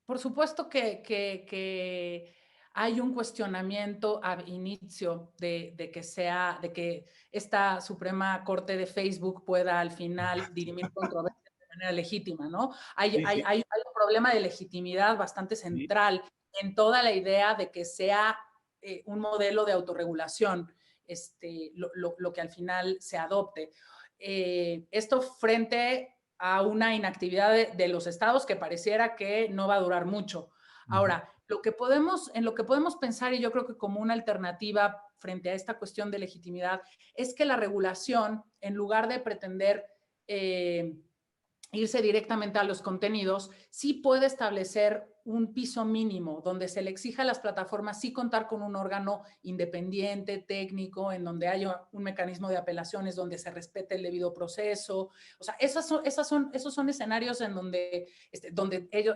Por supuesto que hay un cuestionamiento al inicio de que esta Suprema Corte de Facebook pueda al final dirimir controversias de manera legítima, ¿no? Hay, Sí, hay, sí, hay, hay un problema de legitimidad bastante sí. central en toda la idea de que sea un modelo de autorregulación, lo que al final se adopte. Esto frente a una inactividad de los estados que pareciera que no va a durar mucho. Ahora, en lo que podemos pensar, y yo creo que como una alternativa frente a esta cuestión de legitimidad, es que la regulación, en lugar de pretender irse directamente a los contenidos, sí puede establecer un piso mínimo donde se le exija a las plataformas sí contar con un órgano independiente, técnico, en donde haya un mecanismo de apelaciones, donde se respete el debido proceso. O sea, esos son escenarios en donde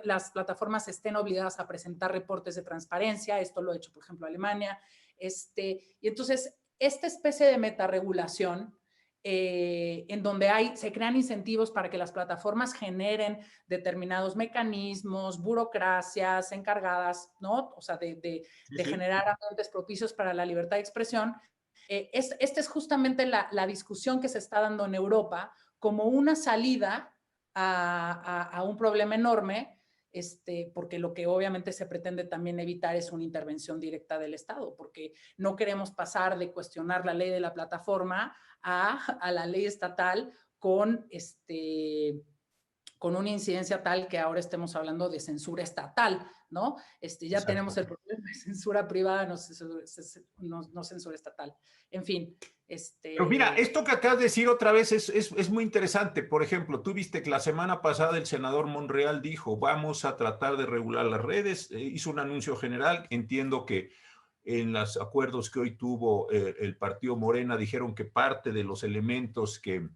las plataformas estén obligadas a presentar reportes de transparencia. Esto lo ha hecho, por ejemplo, Alemania. Y entonces, esta especie de metaregulación en donde se crean incentivos para que las plataformas generen determinados mecanismos, burocracias encargadas, ¿no? O sea, Sí, de sí. generar ambientes propicios para la libertad de expresión. Esta es justamente la discusión que se está dando en Europa como una salida a un problema enorme, porque lo que obviamente se pretende también evitar es una intervención directa del Estado, porque no queremos pasar de cuestionar la ley de la plataforma a la ley estatal con, con una incidencia tal que ahora estemos hablando de censura estatal, ¿no? Ya tenemos Exacto. el problema de censura privada, no censura estatal. En fin, Pero mira, esto que acabas de decir otra vez es muy interesante. Por ejemplo, tú viste que la semana pasada el senador Monreal dijo, vamos a tratar de regular las redes, hizo un anuncio general. Entiendo que en los acuerdos que hoy tuvo el partido Morena dijeron que parte de los elementos que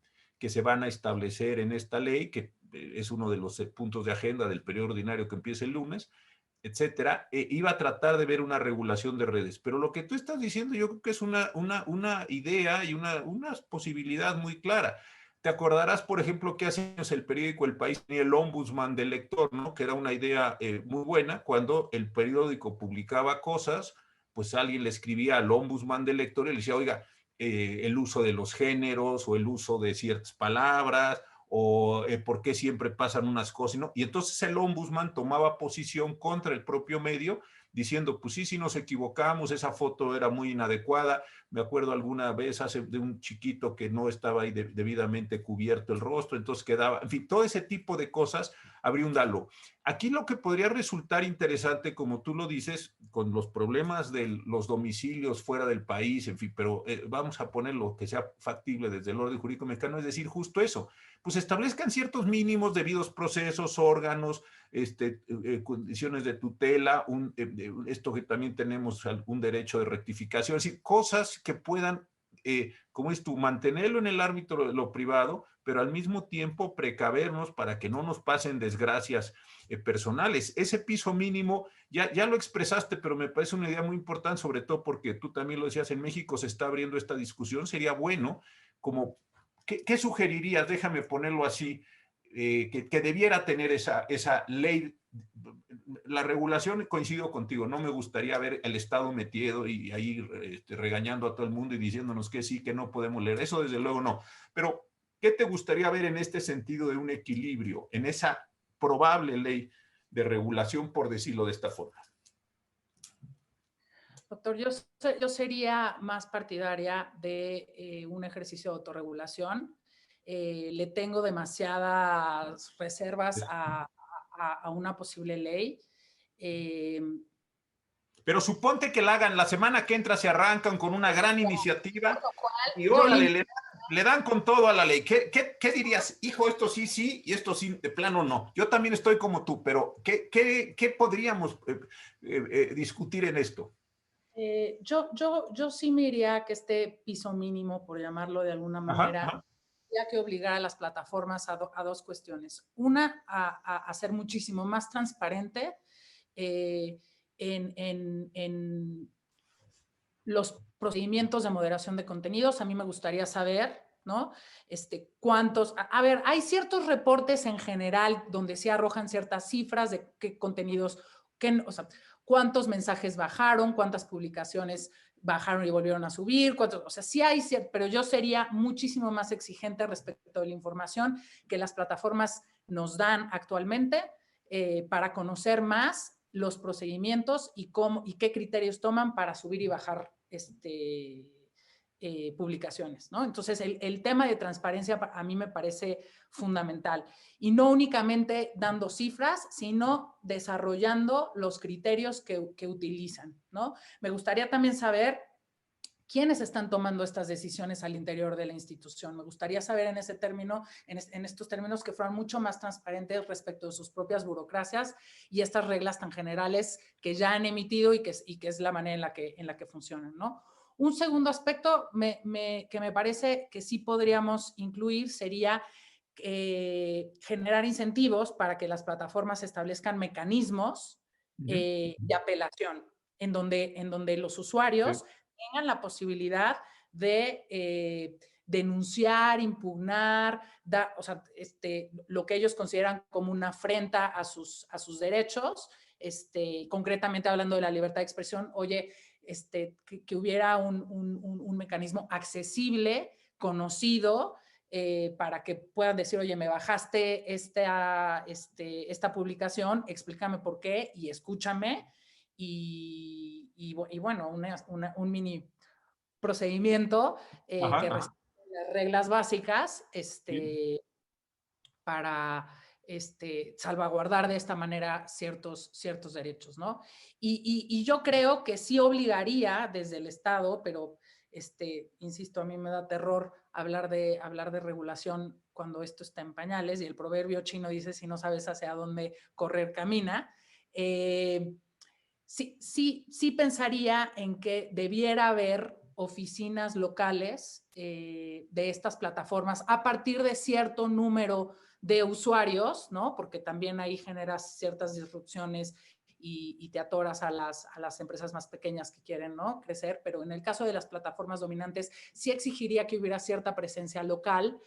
se van a establecer en esta ley, que es uno de los puntos de agenda del periodo ordinario que empieza el lunes, etcétera, iba a tratar de ver una regulación de redes. Pero lo que tú estás diciendo yo creo que es una idea y una posibilidad muy clara. Te acordarás, por ejemplo, que hace años el periódico El País tenía el ombudsman del lector, ¿no? Que era una idea muy buena. Cuando el periódico publicaba cosas, pues alguien le escribía al ombudsman del lector y le decía, oiga, el uso de los géneros o el uso de ciertas palabras o por qué siempre pasan unas cosas, ¿no? Y entonces el ombudsman tomaba posición contra el propio medio, diciendo, pues sí, sí nos equivocamos, esa foto era muy inadecuada. Me acuerdo alguna vez de un chiquito que no estaba ahí debidamente cubierto el rostro, entonces quedaba, en fin, todo ese tipo de cosas habría un dalo. Aquí lo que podría resultar interesante, como tú lo dices, con los problemas de los domicilios fuera del país, en fin, pero vamos a poner lo que sea factible desde el orden jurídico mexicano, es decir, justo eso, pues establezcan ciertos mínimos, debidos procesos, órganos, condiciones de tutela, esto que también tenemos un derecho de rectificación, es decir, cosas que puedan, como es tú, mantenerlo en el ámbito de lo privado, pero al mismo tiempo precavernos para que no nos pasen desgracias personales. Ese piso mínimo, ya lo expresaste, pero me parece una idea muy importante, sobre todo porque tú también lo decías, en México se está abriendo esta discusión, sería bueno como ¿qué sugerirías? Déjame ponerlo así, que debiera tener esa ley. La regulación, coincido contigo, no me gustaría ver el Estado metido y ahí regañando a todo el mundo y diciéndonos que sí, que no podemos leer. Eso desde luego no. Pero, ¿qué te gustaría ver en este sentido de un equilibrio, en esa probable ley de regulación, por decirlo de esta forma? Doctor, yo sería más partidaria de un ejercicio de autorregulación. Le tengo demasiadas reservas a una posible ley. Pero suponte que la hagan, la semana que entra se arrancan con una gran iniciativa y yo órale, le dan con todo a la ley. ¿Qué dirías? Hijo, esto sí, sí, y esto sí, de plano no. Yo también estoy como tú, pero ¿qué podríamos discutir en esto? Yo sí me iría a que este piso mínimo, por llamarlo de alguna Ajá, manera, ajá. tendría que obligar a las plataformas a dos cuestiones. Una, a ser muchísimo más transparente en los procedimientos de moderación de contenidos. A mí me gustaría saber, ¿no? Cuántos, a ver, hay ciertos reportes en general donde se arrojan ciertas cifras de qué contenidos, o sea, cuántos mensajes bajaron, cuántas publicaciones bajaron y volvieron a subir, cuántos, o sea, sí hay, pero yo sería muchísimo más exigente respecto de la información que las plataformas nos dan actualmente para conocer más los procedimientos y cómo y qué criterios toman para subir y bajar publicaciones, ¿no? Entonces, el tema de transparencia a mí me parece fundamental. Y no únicamente dando cifras, sino desarrollando los criterios que utilizan, ¿no? Me gustaría también saber quiénes están tomando estas decisiones al interior de la institución. Me gustaría saber en ese término, en estos términos, que fueran mucho más transparentes respecto de sus propias burocracias y estas reglas tan generales que ya han emitido y que es la manera en la que funcionan, ¿no? Un segundo aspecto que me parece que sí podríamos incluir sería generar incentivos para que las plataformas establezcan mecanismos de apelación, en donde los usuarios tengan la posibilidad de denunciar, impugnar, o sea, lo que ellos consideran como una afrenta a sus derechos, concretamente hablando de la libertad de expresión, oye, que hubiera un mecanismo accesible, conocido, para que puedan decir, oye, me bajaste esta publicación, explícame por qué y escúchame. Y bueno, un mini procedimiento que respete las reglas básicas para salvaguardar de esta manera ciertos derechos, ¿no? Y yo creo que sí obligaría desde el Estado, pero insisto, a mí me da terror hablar de regulación cuando esto está en pañales, y el proverbio chino dice, si no sabes hacia dónde correr, camina. Sí pensaría en que debiera haber oficinas locales de estas plataformas a partir de cierto número de usuarios, ¿no? Porque también ahí generas ciertas disrupciones y te atoras a las empresas más pequeñas que quieren, ¿no?, crecer. Pero en el caso de las plataformas dominantes, sí exigiría que hubiera cierta presencia local,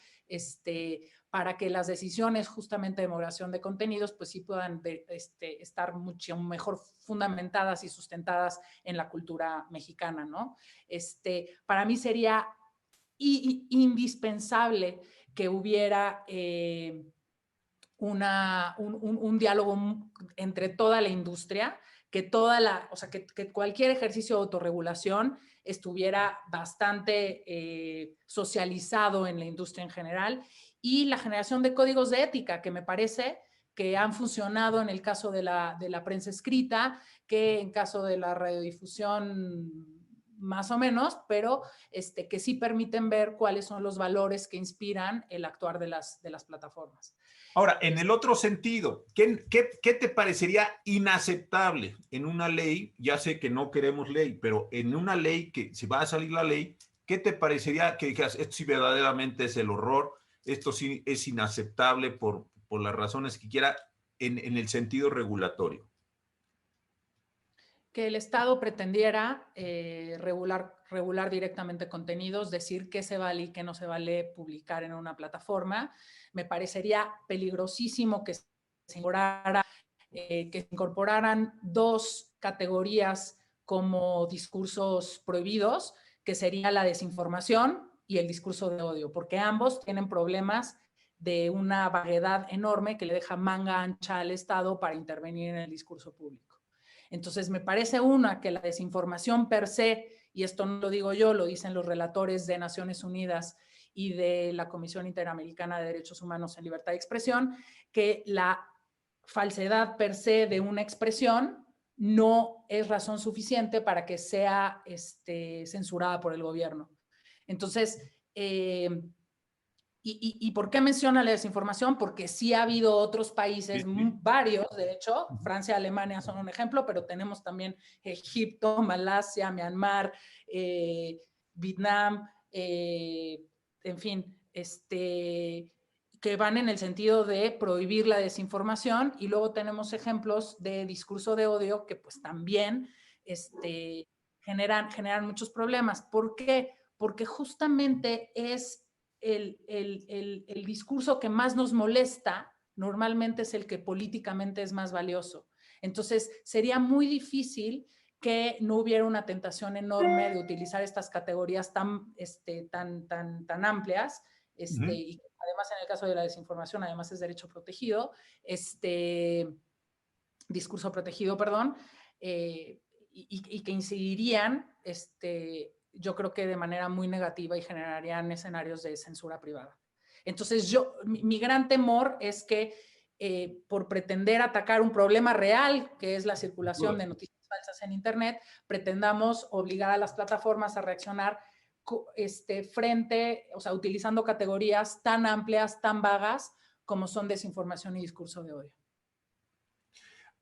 para que las decisiones justamente de moderación de contenidos pues sí puedan estar mucho mejor fundamentadas y sustentadas en la cultura mexicana, ¿no? Para mí sería indispensable que hubiera un diálogo entre toda la industria, o sea, que cualquier ejercicio de autorregulación estuviera bastante socializado en la industria en general, y la generación de códigos de ética, que me parece que han funcionado en el caso de la prensa escrita, que en caso de la radiodifusión más o menos, pero que sí permiten ver cuáles son los valores que inspiran el actuar de las plataformas. Ahora, en el otro sentido, ¿qué te parecería inaceptable en una ley? Ya sé que no queremos ley, pero en una ley, que si va a salir la ley, ¿qué te parecería que dijeras, esto sí verdaderamente es el horror, esto sí es inaceptable por las razones que quiera en el sentido regulatorio? Que el Estado pretendiera regular directamente contenidos, decir qué se vale y qué no se vale publicar en una plataforma. Me parecería peligrosísimo que se incorporaran dos categorías como discursos prohibidos, que sería la desinformación y el discurso de odio, porque ambos tienen problemas de una vaguedad enorme que le deja manga ancha al Estado para intervenir en el discurso público. Entonces, me parece que la desinformación per se, y esto no lo digo yo, lo dicen los relatores de Naciones Unidas y de la Comisión Interamericana de Derechos Humanos en Libertad de Expresión, que la falsedad per se de una expresión no es razón suficiente para que sea censurada por el gobierno. Entonces, ¿y por qué menciona la desinformación? Porque sí ha habido otros países, Sí, sí. varios, de hecho, Francia y Alemania son un ejemplo, pero tenemos también Egipto, Malasia, Myanmar, Vietnam, en fin, que van en el sentido de prohibir la desinformación, y luego tenemos ejemplos de discurso de odio que pues también generan muchos problemas. ¿Por qué? Porque justamente es el discurso que más nos molesta, normalmente es el que políticamente es más valioso. Entonces, sería muy difícil que no hubiera una tentación enorme de utilizar estas categorías tan amplias, y además en el caso de la desinformación, además es derecho protegido, discurso protegido, perdón, y que incidirían, yo creo que de manera muy negativa y generarían escenarios de censura privada. Entonces, mi gran temor es que por pretender atacar un problema real, que es la circulación de noticias falsas en Internet, pretendamos obligar a las plataformas a reaccionar frente, o sea, utilizando categorías tan amplias, tan vagas, como son desinformación y discurso de odio.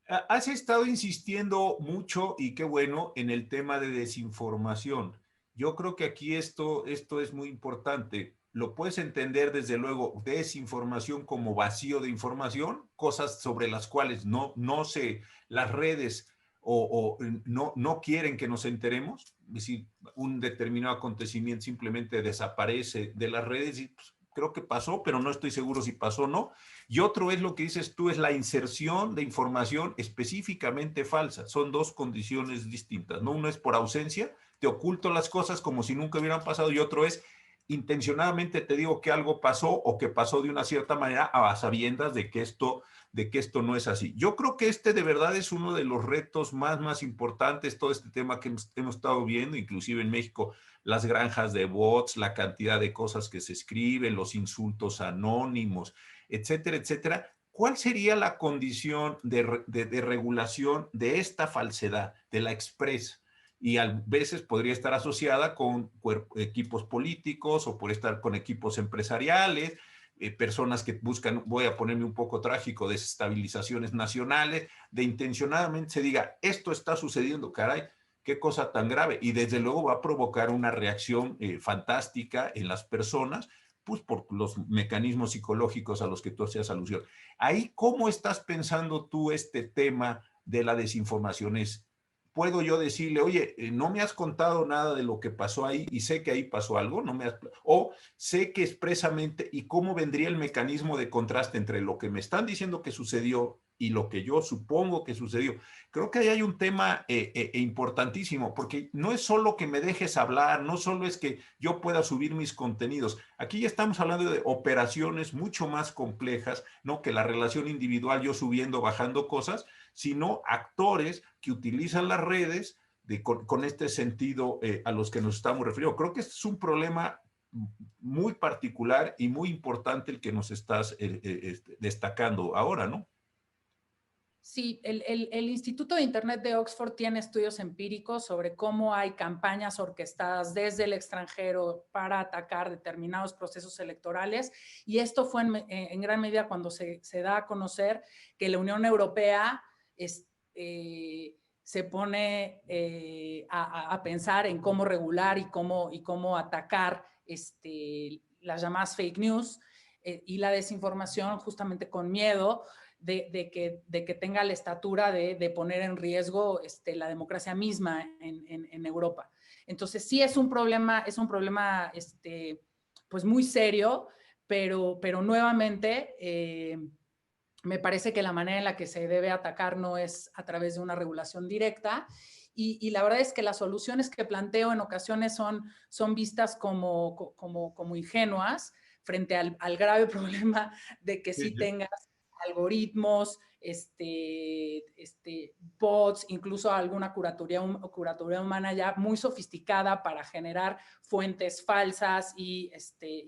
Has estado insistiendo mucho, y qué bueno, en el tema de desinformación. Yo creo que aquí esto es muy importante. Lo puedes entender desde luego, desinformación como vacío de información, cosas sobre las cuales no se, las redes o no quieren que nos enteremos. Es decir, un determinado acontecimiento simplemente desaparece de las redes y pues, creo que pasó, pero no estoy seguro si pasó o no. Y otro es lo que dices tú, es la inserción de información específicamente falsa. Son dos condiciones distintas, ¿no? Uno es por ausencia, te oculto las cosas como si nunca hubieran pasado, y otro es intencionadamente te digo que algo pasó o que pasó de una cierta manera a sabiendas de que esto no es así. Yo creo que de verdad es uno de los retos más importantes, todo este tema que hemos estado viendo, inclusive en México, las granjas de bots, la cantidad de cosas que se escriben, los insultos anónimos, etcétera, etcétera. ¿Cuál sería la condición de regulación de esta falsedad, de la expresa? Y a veces podría estar asociada con equipos políticos o por estar con equipos empresariales, personas que buscan, voy a ponerme un poco trágico, desestabilizaciones nacionales, de intencionadamente se diga, esto está sucediendo, caray, qué cosa tan grave. Y desde luego va a provocar una reacción fantástica en las personas, pues por los mecanismos psicológicos a los que tú hacías alusión. Ahí, ¿cómo estás pensando tú este tema de la desinformación? ¿Puedo yo decirle, oye, no me has contado nada de lo que pasó ahí y sé que ahí pasó algo? O sé que expresamente, ¿y cómo vendría el mecanismo de contraste entre lo que me están diciendo que sucedió y lo que yo supongo que sucedió? Creo que ahí hay un tema importantísimo, porque no es solo que me dejes hablar, no solo es que yo pueda subir mis contenidos. Aquí ya estamos hablando de operaciones mucho más complejas, ¿no? Que la relación individual, yo subiendo, bajando cosas, sino actores que utilizan las redes con este sentido a los que nos estamos refiriendo. Creo que este es un problema muy particular y muy importante el que nos estás destacando ahora, ¿no? Sí, el Instituto de Internet de Oxford tiene estudios empíricos sobre cómo hay campañas orquestadas desde el extranjero para atacar determinados procesos electorales, y esto fue en gran medida cuando se da a conocer que la Unión Europea se pone a pensar en cómo regular y cómo atacar las llamadas fake news y la desinformación, justamente con miedo de que tenga la estatura de poner en riesgo la democracia misma en Europa. Entonces sí es un problema pues muy serio, pero nuevamente me parece que la manera en la que se debe atacar no es a través de una regulación directa, y la verdad es que las soluciones que planteo en ocasiones son vistas como ingenuas frente al grave problema de que sí tengas algoritmos, bots, incluso alguna curatoría humana ya muy sofisticada para generar fuentes falsas y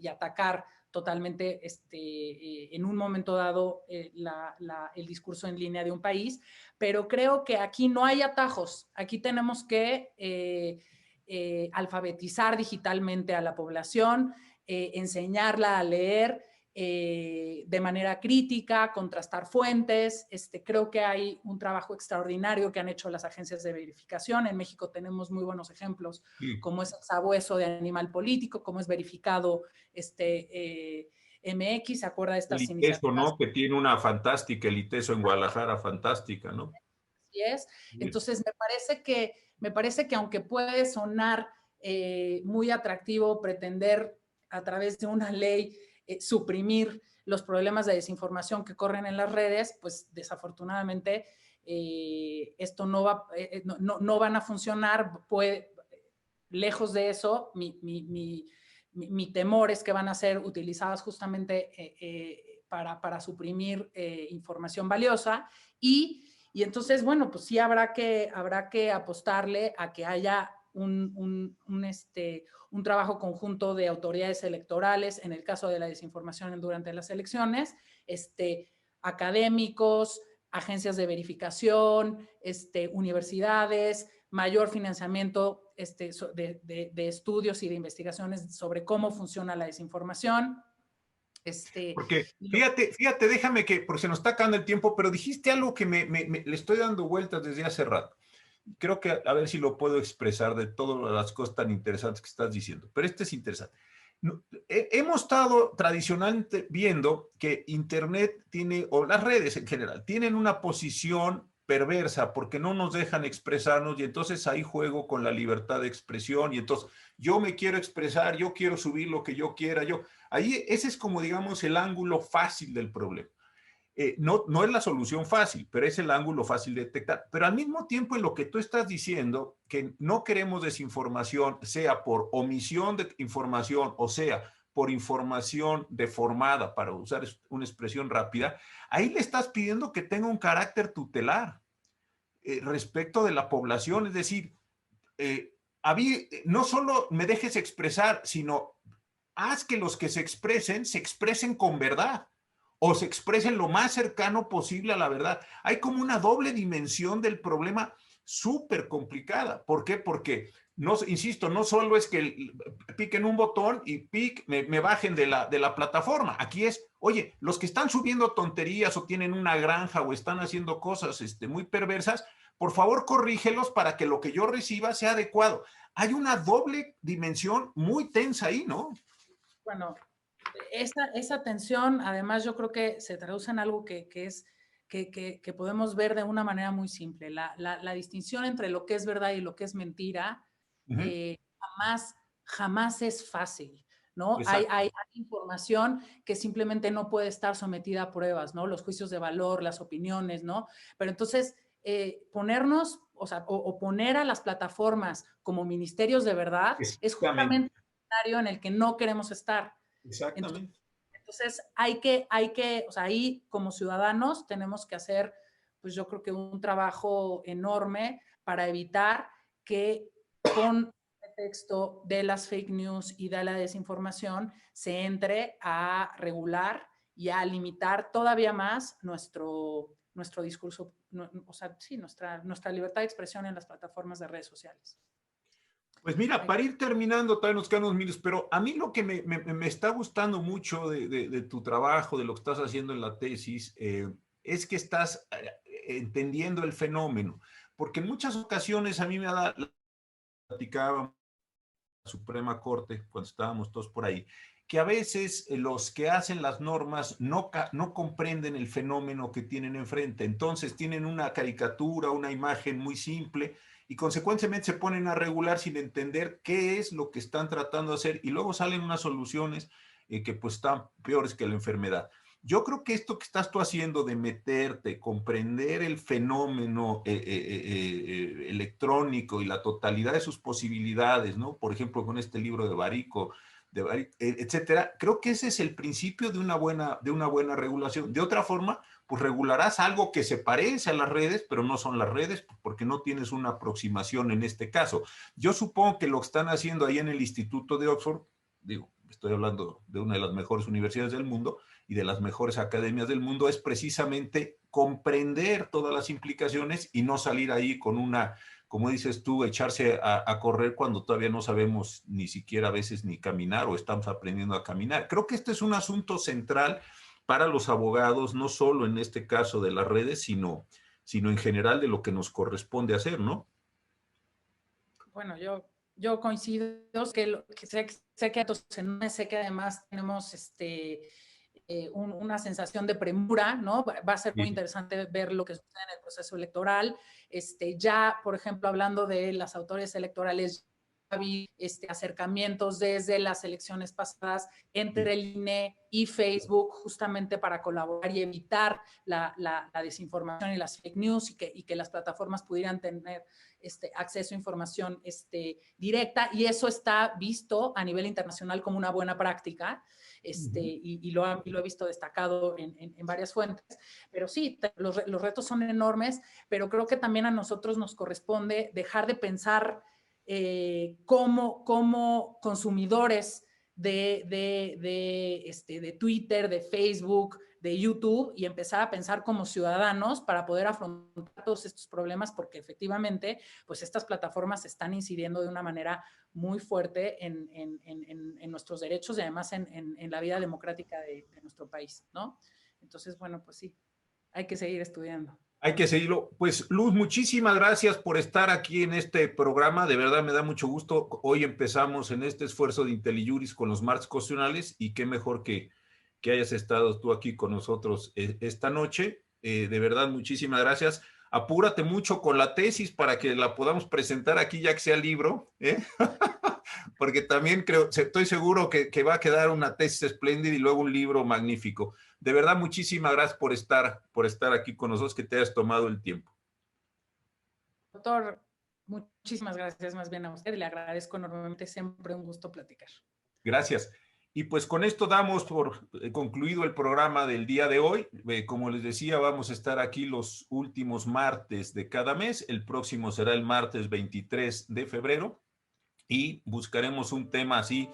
atacar totalmente en un momento dado el discurso en línea de un país, pero creo que aquí no hay atajos, aquí tenemos que alfabetizar digitalmente a la población, enseñarla a leer de manera crítica, contrastar fuentes. Creo que hay un trabajo extraordinario que han hecho las agencias de verificación. En México tenemos muy buenos ejemplos, Sí. como es el Sabueso de Animal Político, como es verificado MX, ¿se acuerda de El estas ITESO, iniciativas? ¿no? Que tiene una fantástica, el ITESO en Guadalajara, fantástica, ¿no? Así es. Entonces, me parece que aunque puede sonar muy atractivo pretender a través de una ley suprimir los problemas de desinformación que corren en las redes, pues desafortunadamente esto no van a funcionar. Lejos de eso, mi temor es que van a ser utilizadas justamente para suprimir información valiosa y entonces, bueno, pues sí habrá que apostarle a que haya un trabajo conjunto de autoridades electorales, en el caso de la desinformación durante las elecciones, académicos, agencias de verificación, universidades, mayor financiamiento de estudios y de investigaciones sobre cómo funciona la desinformación. Porque fíjate, déjame que, porque se nos está acabando el tiempo, pero dijiste algo que le estoy dando vueltas desde hace rato. Creo que a ver si lo puedo expresar de todas las cosas tan interesantes que estás diciendo, pero este es interesante. Hemos estado tradicionalmente viendo que Internet tiene, o las redes en general, tienen una posición perversa porque no nos dejan expresarnos y entonces ahí juego con la libertad de expresión y entonces yo me quiero expresar, yo quiero subir lo que yo quiera, ahí ese es como digamos el ángulo fácil del problema. No es la solución fácil, pero es el ángulo fácil de detectar. Pero al mismo tiempo en lo que tú estás diciendo, que no queremos desinformación, sea por omisión de información o sea por información deformada, para usar una expresión rápida, ahí le estás pidiendo que tenga un carácter tutelar respecto de la población, es decir, no solo me dejes expresar, sino haz que los que se expresen con verdad o se expresen lo más cercano posible a la verdad. Hay como una doble dimensión del problema súper complicada. ¿Por qué? Porque, no, insisto, no solo es que piquen un botón y me bajen de la plataforma. Aquí es, oye, los que están subiendo tonterías o tienen una granja o están haciendo cosas muy perversas, por favor corrígelos para que lo que yo reciba sea adecuado. Hay una doble dimensión muy tensa ahí, ¿no? Bueno, esa tensión, además, yo creo que se traduce en algo que podemos ver de una manera muy simple. La distinción entre lo que es verdad y lo que es mentira jamás es fácil, ¿no? Hay información que simplemente no puede estar sometida a pruebas, ¿no? Los juicios de valor, las opiniones, ¿no? Pero entonces, ponernos, o sea, o poner a las plataformas como ministerios de verdad es justamente en el que no queremos estar. Exactamente. Entonces o sea, ahí como ciudadanos tenemos que hacer, pues yo creo que un trabajo enorme para evitar que con el pretexto de las fake news y de la desinformación se entre a regular y a limitar todavía más nuestro discurso, o sea, sí, nuestra libertad de expresión en las plataformas de redes sociales. Pues mira, para ir terminando, todavía nos quedan unos minutos, pero a mí lo que me está gustando mucho de tu trabajo, de lo que estás haciendo en la tesis, es que estás entendiendo el fenómeno, porque en muchas ocasiones a mí me ha platicado la Suprema Corte, cuando estábamos todos por ahí, que a veces los que hacen las normas no comprenden el fenómeno que tienen enfrente, entonces tienen una caricatura, una imagen muy simple, y consecuentemente se ponen a regular sin entender qué es lo que están tratando de hacer y luego salen unas soluciones que pues están peores que la enfermedad. Yo creo que esto que estás tú haciendo de meterte, comprender el fenómeno electrónico y la totalidad de sus posibilidades, ¿no? Por ejemplo, con este libro de Barico, etcétera, creo que ese es el principio de una buena regulación. De otra forma, pues regularás algo que se parece a las redes, pero no son las redes porque no tienes una aproximación en este caso. Yo supongo que lo que están haciendo ahí en el Instituto de Oxford, digo, estoy hablando de una de las mejores universidades del mundo y de las mejores academias del mundo, es precisamente comprender todas las implicaciones y no salir ahí con una, como dices tú, echarse a correr cuando todavía no sabemos ni siquiera a veces ni caminar o estamos aprendiendo a caminar. Creo que este es un asunto central para los abogados, no solo en este caso de las redes, sino en general de lo que nos corresponde hacer, ¿no? Bueno, yo coincido, que sé que sé que además tenemos una sensación de premura, ¿no? Va a ser muy interesante ver lo que sucede en el proceso electoral. Ya, por ejemplo, hablando de las autoridades electorales, vi acercamientos desde las elecciones pasadas entre el INE y Facebook justamente para colaborar y evitar la desinformación y las fake news y que las plataformas pudieran tener acceso a información directa, y eso está visto a nivel internacional como una buena práctica. Y lo he visto destacado en varias fuentes, pero sí, los retos son enormes, pero creo que también a nosotros nos corresponde dejar de pensar como consumidores de Twitter, de Facebook, de YouTube, y empezar a pensar como ciudadanos para poder afrontar todos estos problemas, porque efectivamente, pues estas plataformas están incidiendo de una manera muy fuerte en nuestros derechos y además en la vida democrática de nuestro país, ¿no? Entonces, bueno, pues sí, hay que seguir estudiando. Hay que seguirlo. Pues Luz, muchísimas gracias por estar aquí en este programa. De verdad me da mucho gusto. Hoy empezamos en este esfuerzo de IntelliJuris con los martes constitucionales y qué mejor que hayas estado tú aquí con nosotros esta noche. De verdad, muchísimas gracias. Apúrate mucho con la tesis para que la podamos presentar aquí ya que sea libro, ¿eh? Porque también estoy seguro que va a quedar una tesis espléndida y luego un libro magnífico. De verdad, muchísimas gracias por estar aquí con nosotros, que te hayas tomado el tiempo. Doctor, muchísimas gracias más bien a usted y le agradezco enormemente, siempre un gusto platicar. Gracias. Y pues con esto damos por concluido el programa del día de hoy. Como les decía, vamos a estar aquí los últimos martes de cada mes. El próximo será el martes 23 de febrero y buscaremos un tema así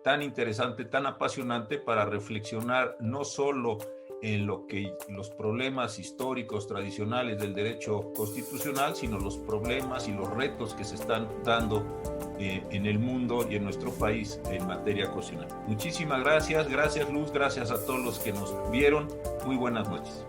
tan interesante, tan apasionante para reflexionar no solo en lo que los problemas históricos tradicionales del derecho constitucional, sino los problemas y los retos que se están dando en el mundo y en nuestro país en materia constitucional. Muchísimas gracias, gracias Luz, gracias a todos los que nos vieron. Muy buenas noches.